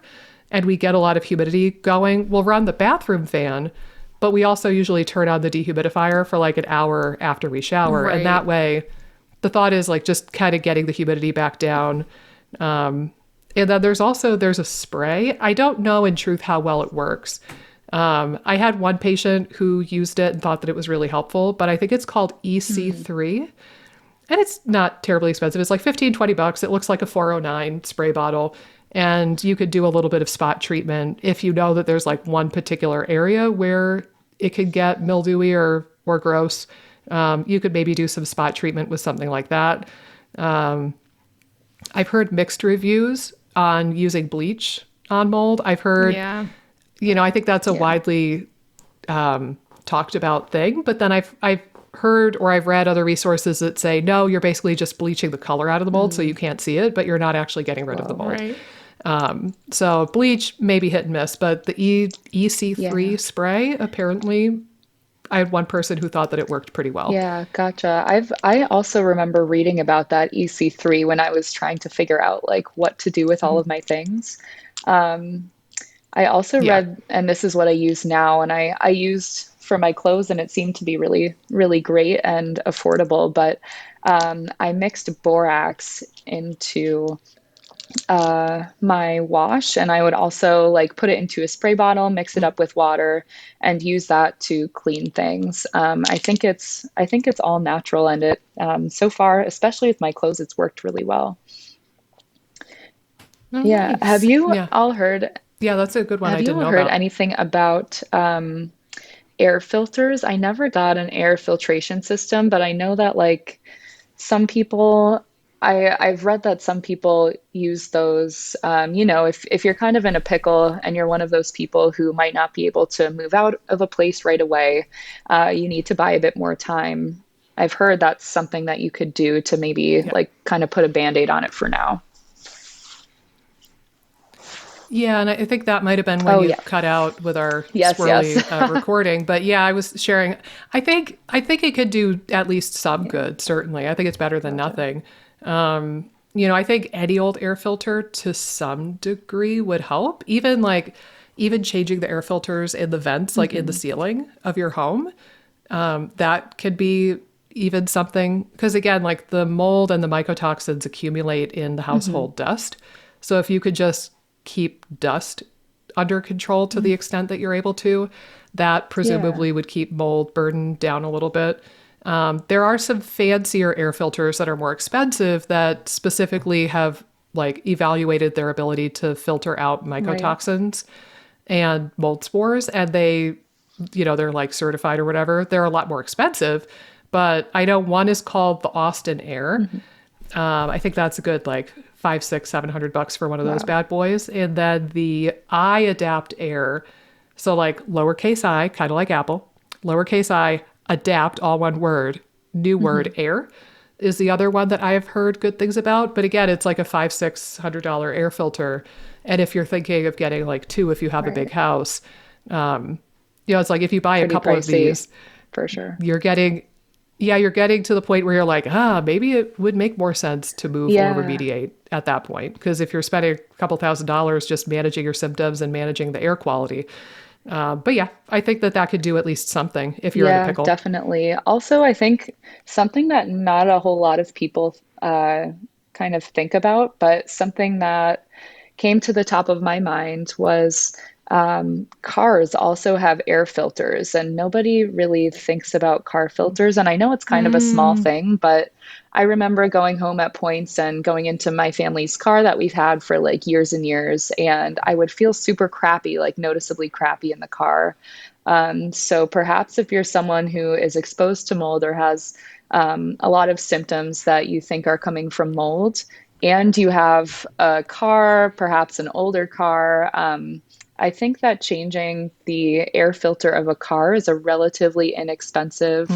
and we get a lot of humidity going, we'll run the bathroom fan, but we also usually turn on the dehumidifier for like an hour after we shower. And that Right. way the thought is like just kind of getting the humidity back down. And then there's a spray. I don't know in truth how well it works. I had one patient who used it and thought that it was really helpful, but I think it's called EC3 and it's not terribly expensive. It's like 15, $20. It looks like a 409 spray bottle and you could do a little bit of spot treatment if you know that there's like one particular area where it could get mildewy or gross. You could maybe do some spot treatment with something like that. I've heard mixed reviews on using bleach on mold. I've heard, Yeah. I think that's a Yeah. widely talked about thing. But then I've heard or I've read other resources that say, no, you're basically just bleaching the color out of the mold so you can't see it, but you're not actually getting rid of the mold. Right. So bleach may be hit and miss, but the EC3 Yeah. spray, apparently, I had one person who thought that it worked pretty well. Yeah, gotcha. I also remember reading about that EC3 when I was trying to figure out like what to do with all of my things. I also Yeah. read, and this is what I use now, and I used for my clothes, and it seemed to be really, really great and affordable. But I mixed borax into my wash, and I would also like put it into a spray bottle, mix it up with water, and use that to clean things. I think it's all natural, and it so far, especially with my clothes, it's worked really well. Oh, Yeah. nice. Yeah. Yeah, that's a good one Have I you didn't all know heard about. anything about air filters? I never got an air filtration system, but I know that like some people, I've read that some people use those. If you're kind of in a pickle and you're one of those people who might not be able to move out of a place right away, you need to buy a bit more time. I've heard that's something that you could do to maybe Yeah. like kind of put a band-aid on it for now. Yeah, and I think that might have been when Oh you yeah. cut out with our Yes, yes. swirly recording. But yeah, I was sharing. I think it could do at least some Yeah, good. Certainly, I think it's better than gotcha. nothing. I think any old air filter to some degree would help. Even changing the air filters in the vents, like in the Hmm. ceiling of your home, that could be even something. Because again, like the mold and the mycotoxins accumulate in the Hmm. household dust. So if you could just keep dust under control to the extent that you're able to, that Yeah, presumably would keep mold burden down a little bit. There are some fancier air filters that are more expensive that specifically have like evaluated their ability to filter out right. mycotoxins and mold spores, and they they're like certified or whatever. They're a lot more expensive, but I know one is called the Austin Air. I think that's a good like 5, 6, $700 for one of those Wow. bad boys. And then the I Adapt Air. So like lowercase I, kind of like Apple, lowercase I, adapt, all one word, new word, air is the other one that I have heard good things about. But again, it's like a $500, $600 air filter. And if you're thinking of getting like two, if you have a big Right. house, it's like if you buy a Pretty couple of pricey these, for sure. you're getting, yeah, you're getting to the point where you're like, maybe it would make more sense to move or Yeah. remediate at that point. Because if you're spending a couple $1,000s just managing your symptoms and managing the air quality. But yeah, I think that could do at least something if you're in a Yeah, pickle. definitely. Also, I think something that not a whole lot of people kind of think about, but something that came to the top of my mind was cars also have air filters, and nobody really thinks about car filters. And I know it's kind of a small Mm, thing, but I remember going home at points and going into my family's car that we've had for like years and years, and I would feel super crappy, like noticeably crappy in the car. So perhaps if you're someone who is exposed to mold or has a lot of symptoms that you think are coming from mold, and you have a car, perhaps an older car, I think that changing the air filter of a car is a relatively inexpensive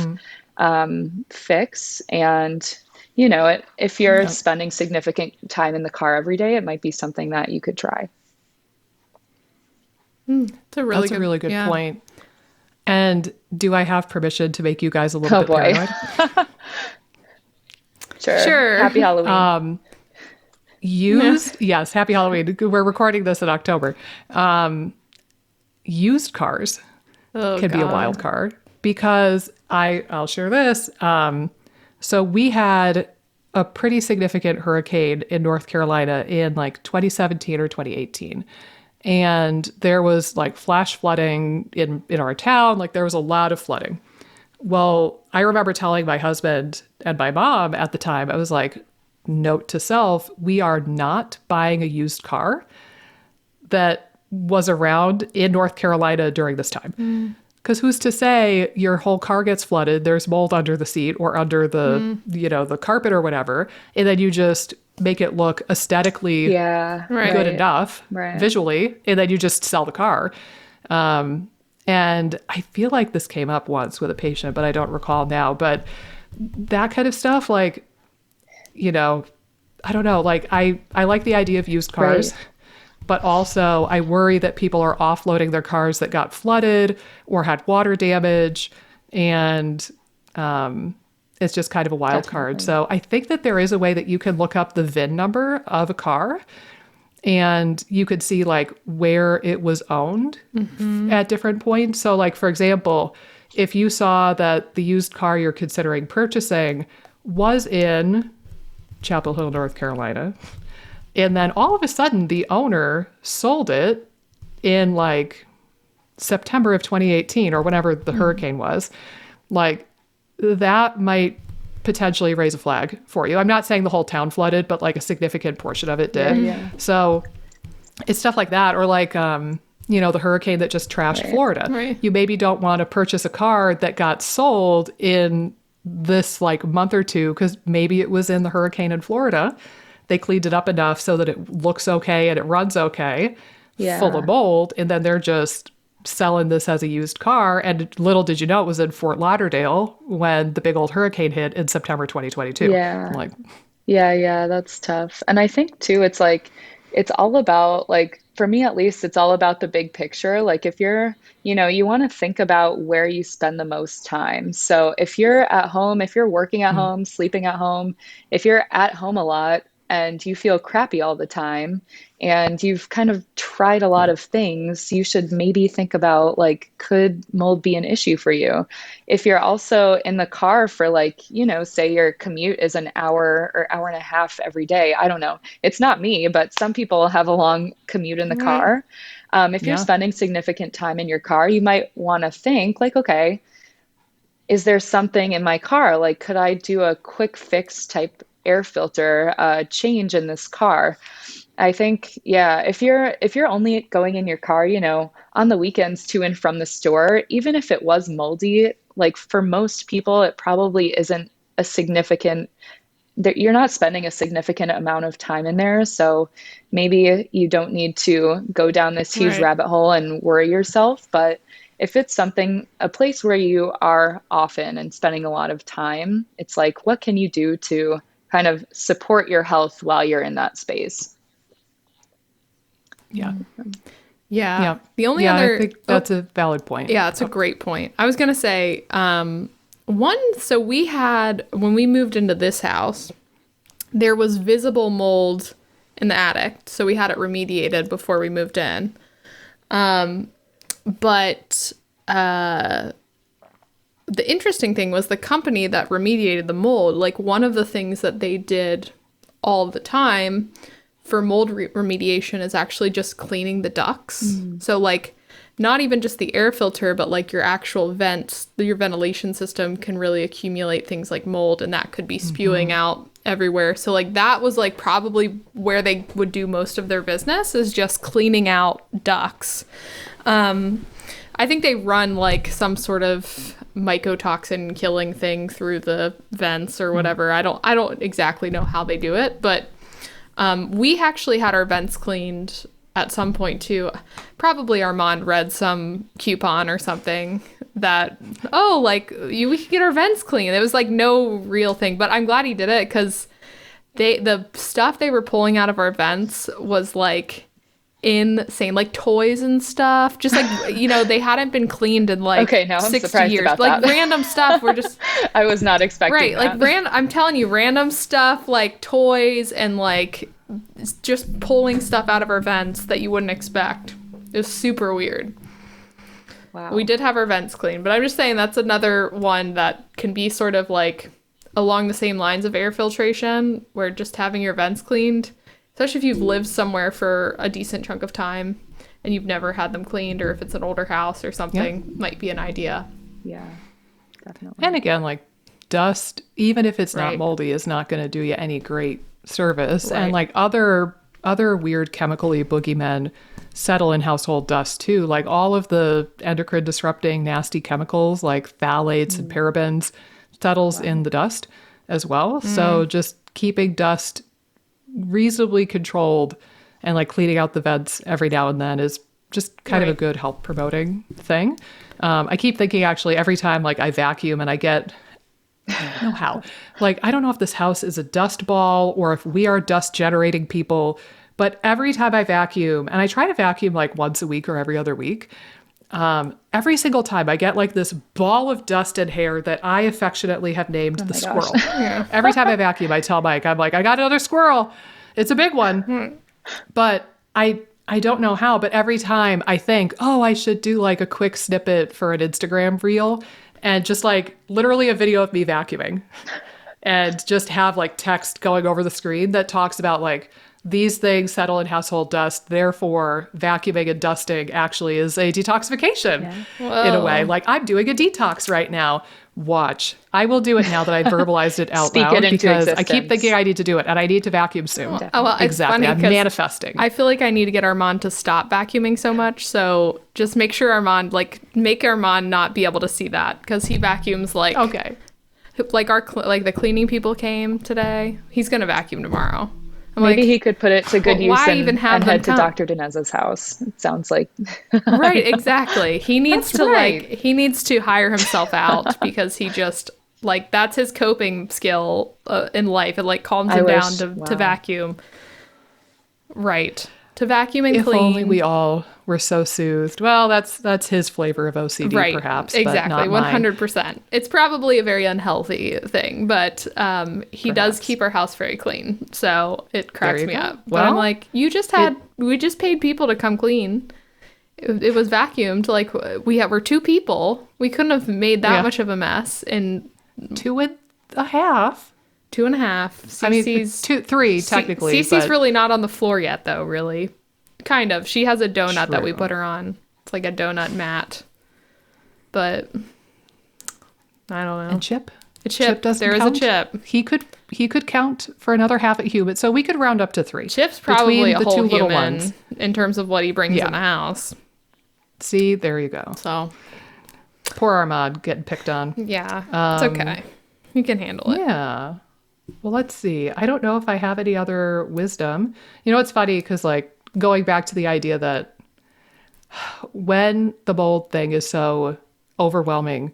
mm, fix. And, if you're yeah, spending significant time in the car every day, it might be something that you could try. It's a really that's a good, really good yeah. point. And do I have permission to make you guys a little Oh bit boy. paranoid? Sure. Sure. Happy Halloween. Yeah. Used, yes, happy Halloween. We're recording this in October. Used cars Oh can be a God. wild card because I'll share this. So we had a pretty significant hurricane in North Carolina in like 2017 or 2018. And there was like flash flooding in our town. Like there was a lot of flooding. Well, I remember telling my husband and my mom at the time, I was like, note to self, we are not buying a used car that was around in North Carolina during this time. Because who's to say your whole car gets flooded, there's mold under the seat or under the carpet or whatever, and then you just make it look aesthetically Yeah, Right. good right, enough right. visually, and then you just sell the car. And I feel like this came up once with a patient, but I don't recall now. But that kind of stuff, like, I don't know. Like, I like the idea of used cars, Right. but also I worry that people are offloading their cars that got flooded or had water damage. And it's just kind of a wild card. Definitely. So I think that there is a way that you can look up the VIN number of a car and you could see like where it was owned at different points. So, like, for example, if you saw that the used car you're considering purchasing was in Chapel Hill, North Carolina, and then all of a sudden the owner sold it in like September of 2018 or whenever the hurricane was, like that might potentially raise a flag for you. I'm not saying the whole town flooded, but like a significant portion of it Yeah, did. yeah. So it's stuff like that. Or like, the hurricane that just trashed Right. Florida. Right. You maybe don't want to purchase a car that got sold in this like month or two because maybe it was in the hurricane in Florida. They cleaned it up enough so that it looks okay and it runs okay, full of Yeah. mold. And then they're just selling this as a used car. And little did you know it was in Fort Lauderdale when the big old hurricane hit in September 2022. I'm Yeah. like, Yeah, yeah, that's tough. And I think too, it's like, it's all about, like, for me at least, it's all about the big picture. Like, if you're, you want to think about where you spend the most time. So if you're at home, if you're working at mm, home, sleeping at home, if you're at home a lot and you feel crappy all the time and you've kind of tried a lot yeah, of things, you should maybe think about, like, could mold be an issue for you? If you're also in the car for, like, say your commute is an hour or hour and a half every day. I don't know. It's not me, but some people have a long commute in the Right. car. If you're yeah, spending significant time in your car, you might want to think, like, okay, is there something in my car? Like, could I do a quick fix type air filter change in this car? I think, yeah, if you're only going in your car, on the weekends to and from the store, even if it was moldy, like for most people, it probably isn't a significant that you're not spending a significant amount of time in there. So maybe you don't need to go down this huge Right. rabbit hole and worry yourself. But if it's a place where you are often and spending a lot of time, it's like, what can you do to kind of support your health while you're in that space? Yeah. Yeah. Yeah. The only Yeah, I other, think that's a valid point. yeah, it's a great point. I was going to say, so we had, when we moved into this house, there was visible mold in the attic. So we had it remediated before we moved in. But the interesting thing was the company that remediated the mold, like one of the things that they did all the time for mold remediation is actually just cleaning the ducts. So like not even just the air filter, but like your actual vents, your ventilation system can really accumulate things like mold, and that could be spewing out everywhere. So like that was like probably where they would do most of their business, is just cleaning out ducts. I think they run like some sort of mycotoxin killing thing through the vents or whatever. I don't exactly know how they do it, but we actually had our vents cleaned at some point too. Probably Armand read some coupon or something that, oh, like we could get our vents clean. It was like no real thing, but I'm glad he did it, because the stuff they were pulling out of our vents was like insane, like toys and stuff, just like they hadn't been cleaned in like Okay, now I'm 60 surprised years, about like that. random stuff were just I was not expecting right, that. like I'm telling you, random stuff like toys and like just pulling stuff out of our vents that you wouldn't expect. It was super weird. Wow. We did have our vents cleaned, but I'm just saying that's another one that can be sort of like along the same lines of air filtration, where just having your vents cleaned, especially if you've lived somewhere for a decent chunk of time and you've never had them cleaned, or if it's an older house or something, might be an idea. Yeah, definitely. And again, like dust, even if it's not Right. moldy, is not going to do you any great service. Right. And like other weird chemically boogeymen settle in household dust too. Like all of the endocrine disrupting nasty chemicals like phthalates and parabens settles in the dust as well. So just keeping dust reasonably controlled and like cleaning out the vents every now and then is just kind of a good health promoting thing. I keep thinking actually every time like I vacuum and I don't know how. Like, I don't know if this house is a dust ball or if we are dust generating people, but every time I vacuum, and I try to vacuum like once a week or every other week, every single time I get like this ball of dust and hair that I affectionately have named the squirrel. Every time I vacuum, I tell Mike, I'm like, I got another squirrel. It's a big one. But I don't know how, but every time I think, oh, I should do like a quick snippet for an Instagram reel and just like literally a video of me vacuuming and just have like text going over the screen that talks about like these things settle in household dust. Therefore, vacuuming and dusting actually is a detoxification in a way. Like I'm doing a detox right now. Watch. I will do it now that I verbalized it out Speak loud it into because I keep existence. thinking I need to do it and I need to vacuum soon. Oh, well, it's Exactly. funny I'm 'cause manifesting. I feel like I need to get Armand to stop vacuuming so much. So just make sure make Armand not be able to see that, because he vacuums like Okay. like the cleaning people came today. He's gonna vacuum tomorrow. I'm Maybe like, he could put it to good well, use why and, even have and them head to come? Dr. Dinez's house. It sounds like right, exactly. He needs That's to right. he needs to hire himself out because he just like that's his coping skill in life. It like calms I him down wish. to Wow. vacuum. Right. To vacuum and If clean. only we all were so soothed. Well, that's his flavor of OCD, right, perhaps. exactly, but not mine. 100%. It's probably a very unhealthy thing, but he does Perhaps. keep our house very clean, so it cracks you me go. up. But I'm Well, like, we just paid people to come clean. It was vacuumed. Like we're two people. We couldn't have made that Yeah. much of a mess in 2.5. 2.5. I mean, Cece's 3 technically. Cece's but really not on the floor yet, though. Really, kind of. She has a donut that we True. put her on. It's like a donut mat, but I don't know. And Chip. A chip. doesn't There is a count. chip. He he could count for another half a human. So we could round up to 3. Chip's probably a between the whole two little human ones. in terms of what he brings in the house. See, there you go. So Poor Armand getting picked on. yeah, it's okay. You can handle it. Yeah. Well, let's see. I don't know if I have any other wisdom. You know, it's funny because, like, going back to the idea that when the mold thing is so overwhelming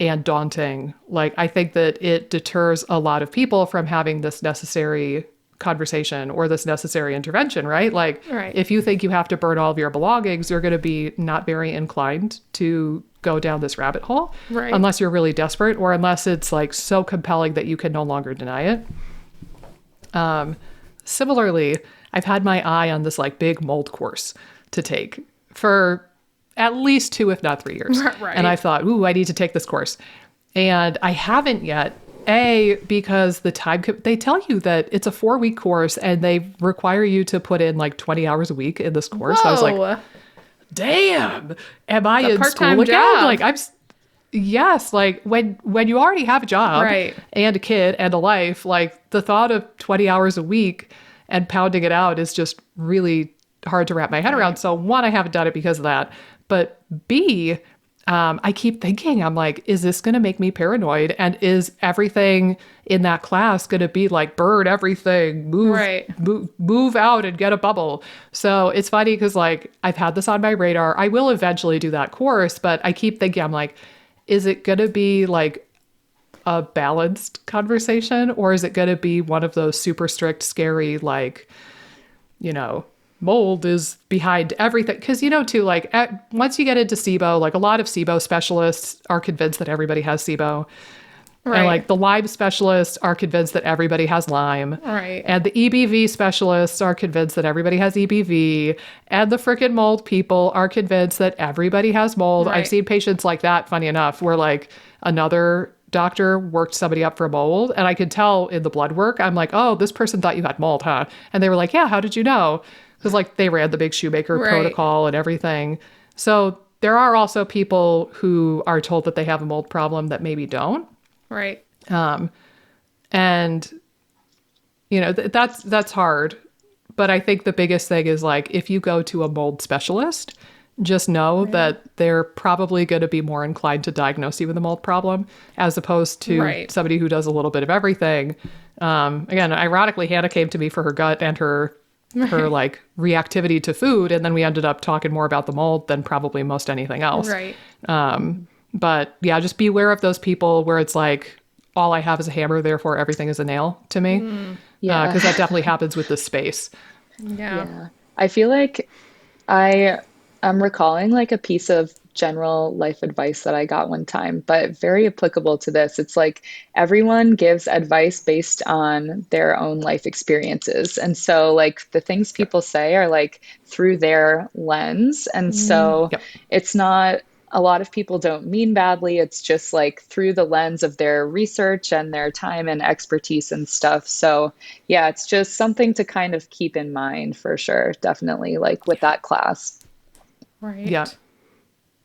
and daunting, like, I think that it deters a lot of people from having this necessary conversation or this necessary intervention, right? Like, Right. if you think you have to burn all of your belongings, you're going to be not very inclined to go down this rabbit hole, Right. unless you're really desperate or unless it's like so compelling that you can no longer deny it. Similarly, I've had my eye on this like big mold course to take for at least 2, if not 3 years. Right. And I thought, ooh, I need to take this course. And I haven't yet. A, because the time, they tell you that it's a 4-week course and they require you to put in like 20 hours a week in this course. Whoa. I was like, damn, am I It's a in part-time school again? job. Like yes, like when you already have a job Right. and a kid and a life, like the thought of 20 hours a week and pounding it out is just really hard to wrap my head around. So one, I haven't done it because of that. But B, I keep thinking, I'm like, is this going to make me paranoid? And is everything in that class going to be like, burn everything, Right. move out and get a bubble? So it's funny because like, I've had this on my radar. I will eventually do that course, but I keep thinking, I'm like, is it going to be like a balanced conversation or is it going to be one of those super strict, scary, like, you know, mold is behind everything? Because, you know, too, like once you get into SIBO, like a lot of SIBO specialists are convinced that everybody has SIBO. Right. And like the Lyme specialists are convinced that everybody has Lyme. Right. And the EBV specialists are convinced that everybody has EBV. And the frickin' mold people are convinced that everybody has mold. Right. I've seen patients like that, funny enough, where like another doctor worked somebody up for mold. And I could tell in the blood work, I'm like, oh, this person thought you had mold, huh? And they were like, yeah, how did you know? Because like they ran the big shoemaker Right. protocol and everything. So there are also people who are told that they have a mold problem that maybe don't. Right. And you know, that's hard. But I think the biggest thing is like, if you go to a mold specialist, just know that they're probably going to be more inclined to diagnose you with a mold problem as opposed to Right. somebody who does a little bit of everything. Again, ironically, Hannah came to me for her gut and her like reactivity to food. And then we ended up talking more about the mold than probably most anything else. Right. But yeah, just be aware of those people where it's like, all I have is a hammer, therefore everything is a nail to me. Yeah. Because that definitely happens with this space. Yeah. Yeah. I feel like I'm recalling like a piece of general life advice that I got one time, but very applicable to this. It's like everyone gives advice based on their own life experiences. And so like the things people say are like through their lens. And so Yep. it's not, a lot of people don't mean badly. It's just like through the lens of their research and their time and expertise and stuff. So yeah, it's just something to kind of keep in mind for sure. Definitely like with that class. Right. Yeah.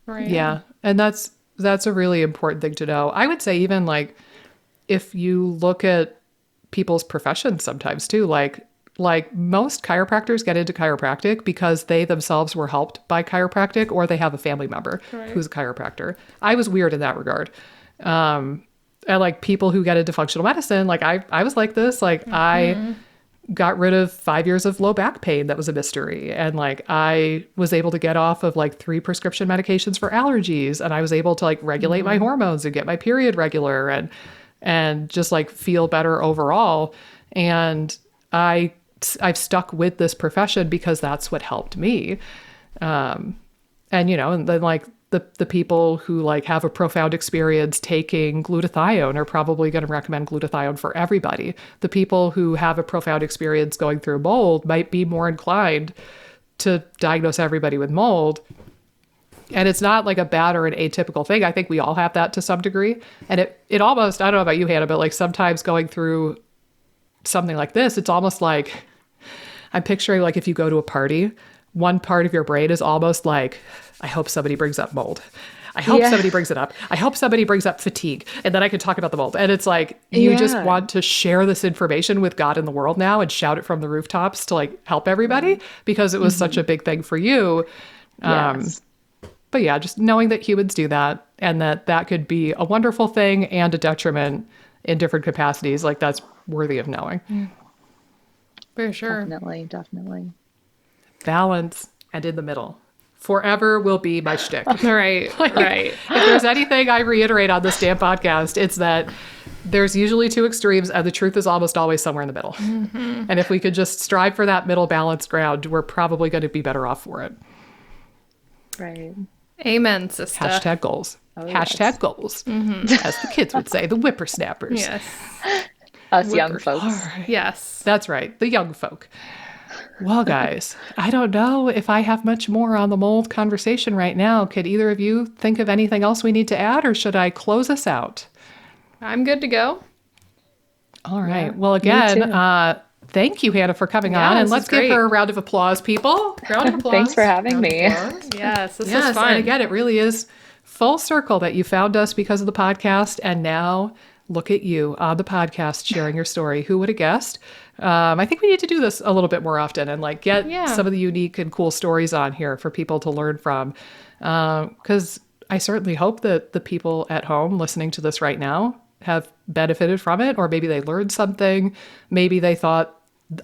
Right. Yeah. And that's a really important thing to know. I would say even like if you look at people's professions sometimes too, like most chiropractors get into chiropractic because they themselves were helped by chiropractic or they have a family member who's a chiropractor. I was weird in that regard. And like people who get into functional medicine, like I was like this, like I got rid of 5 years of low back pain that was a mystery. And like I was able to get off of like 3 prescription medications for allergies. And I was able to like regulate my hormones and get my period regular and just like feel better overall. And I've stuck with this profession because that's what helped me. And you know, and then like the people who like have a profound experience taking glutathione are probably going to recommend glutathione for everybody. The people who have a profound experience going through mold might be more inclined to diagnose everybody with mold. And it's not like a bad or an atypical thing. I think we all have that to some degree. And it almost, I don't know about you, Hannah, but like sometimes going through something like this, it's almost like, I'm picturing like if you go to a party, one part of your brain is almost like, I hope somebody brings up mold. I hope Yeah. somebody brings it up. I hope somebody brings up fatigue, and then I can talk about the mold. And it's like, you just Yeah. want to share this information with God in the world now and shout it from the rooftops to like help everybody because it was such a big thing for you. Yes. But yeah, just knowing that humans do that and that that could be a wonderful thing and a detriment in different capacities, like that's worthy of knowing. For sure. Definitely. Definitely. Balance and in the middle. Forever will be my shtick. Right. Like, Right. if there's anything I reiterate on this damn podcast, it's that there's usually two extremes and the truth is almost always somewhere in the middle. And if we could just strive for that middle balanced ground, we're probably going to be better off for it. Right. Amen, sister. Hashtag goals. Hashtag goals. As the kids would say, the whippersnappers. Yes. Us young folks. All right. Yes. That's right. The young folk. Well, guys, I don't know if I have much more on the mold conversation right now. Could either of you think of anything else we need to add, or should I close us out? I'm good to go. All right. Yeah, Well, me again, too. thank you, Hannah, for coming Yeah, on. And this let's is give great. her a round of applause, people. Round of applause. Thanks for having Round of me. applause. Yes, this Yes, is fun. and again, it really is full circle that you found us because of the podcast, and now look at you on the podcast sharing your story. Who would have guessed? I think we need to do this a little bit more often and like get Yeah. some of the unique and cool stories on here for people to learn from. Because I certainly hope that the people at home listening to this right now have benefited from it, or maybe they learned something. Maybe they thought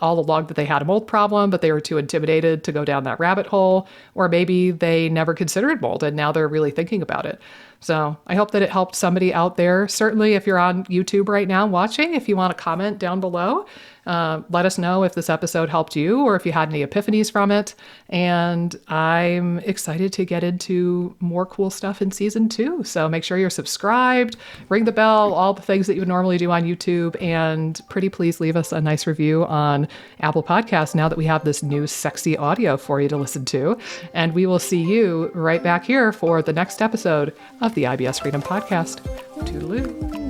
all along that they had a mold problem, but they were too intimidated to go down that rabbit hole. Or maybe they never considered mold and now they're really thinking about it. So I hope that it helped somebody out there. Certainly, if you're on YouTube right now watching, if you want to comment down below, let us know if this episode helped you or if you had any epiphanies from it. And I'm excited to get into more cool stuff in season 2. So make sure you're subscribed, ring the bell, all the things that you would normally do on YouTube. And pretty please leave us a nice review on Apple Podcasts now that we have this new sexy audio for you to listen to. And we will see you right back here for the next episode of the IBS Freedom Podcast. Toodaloo.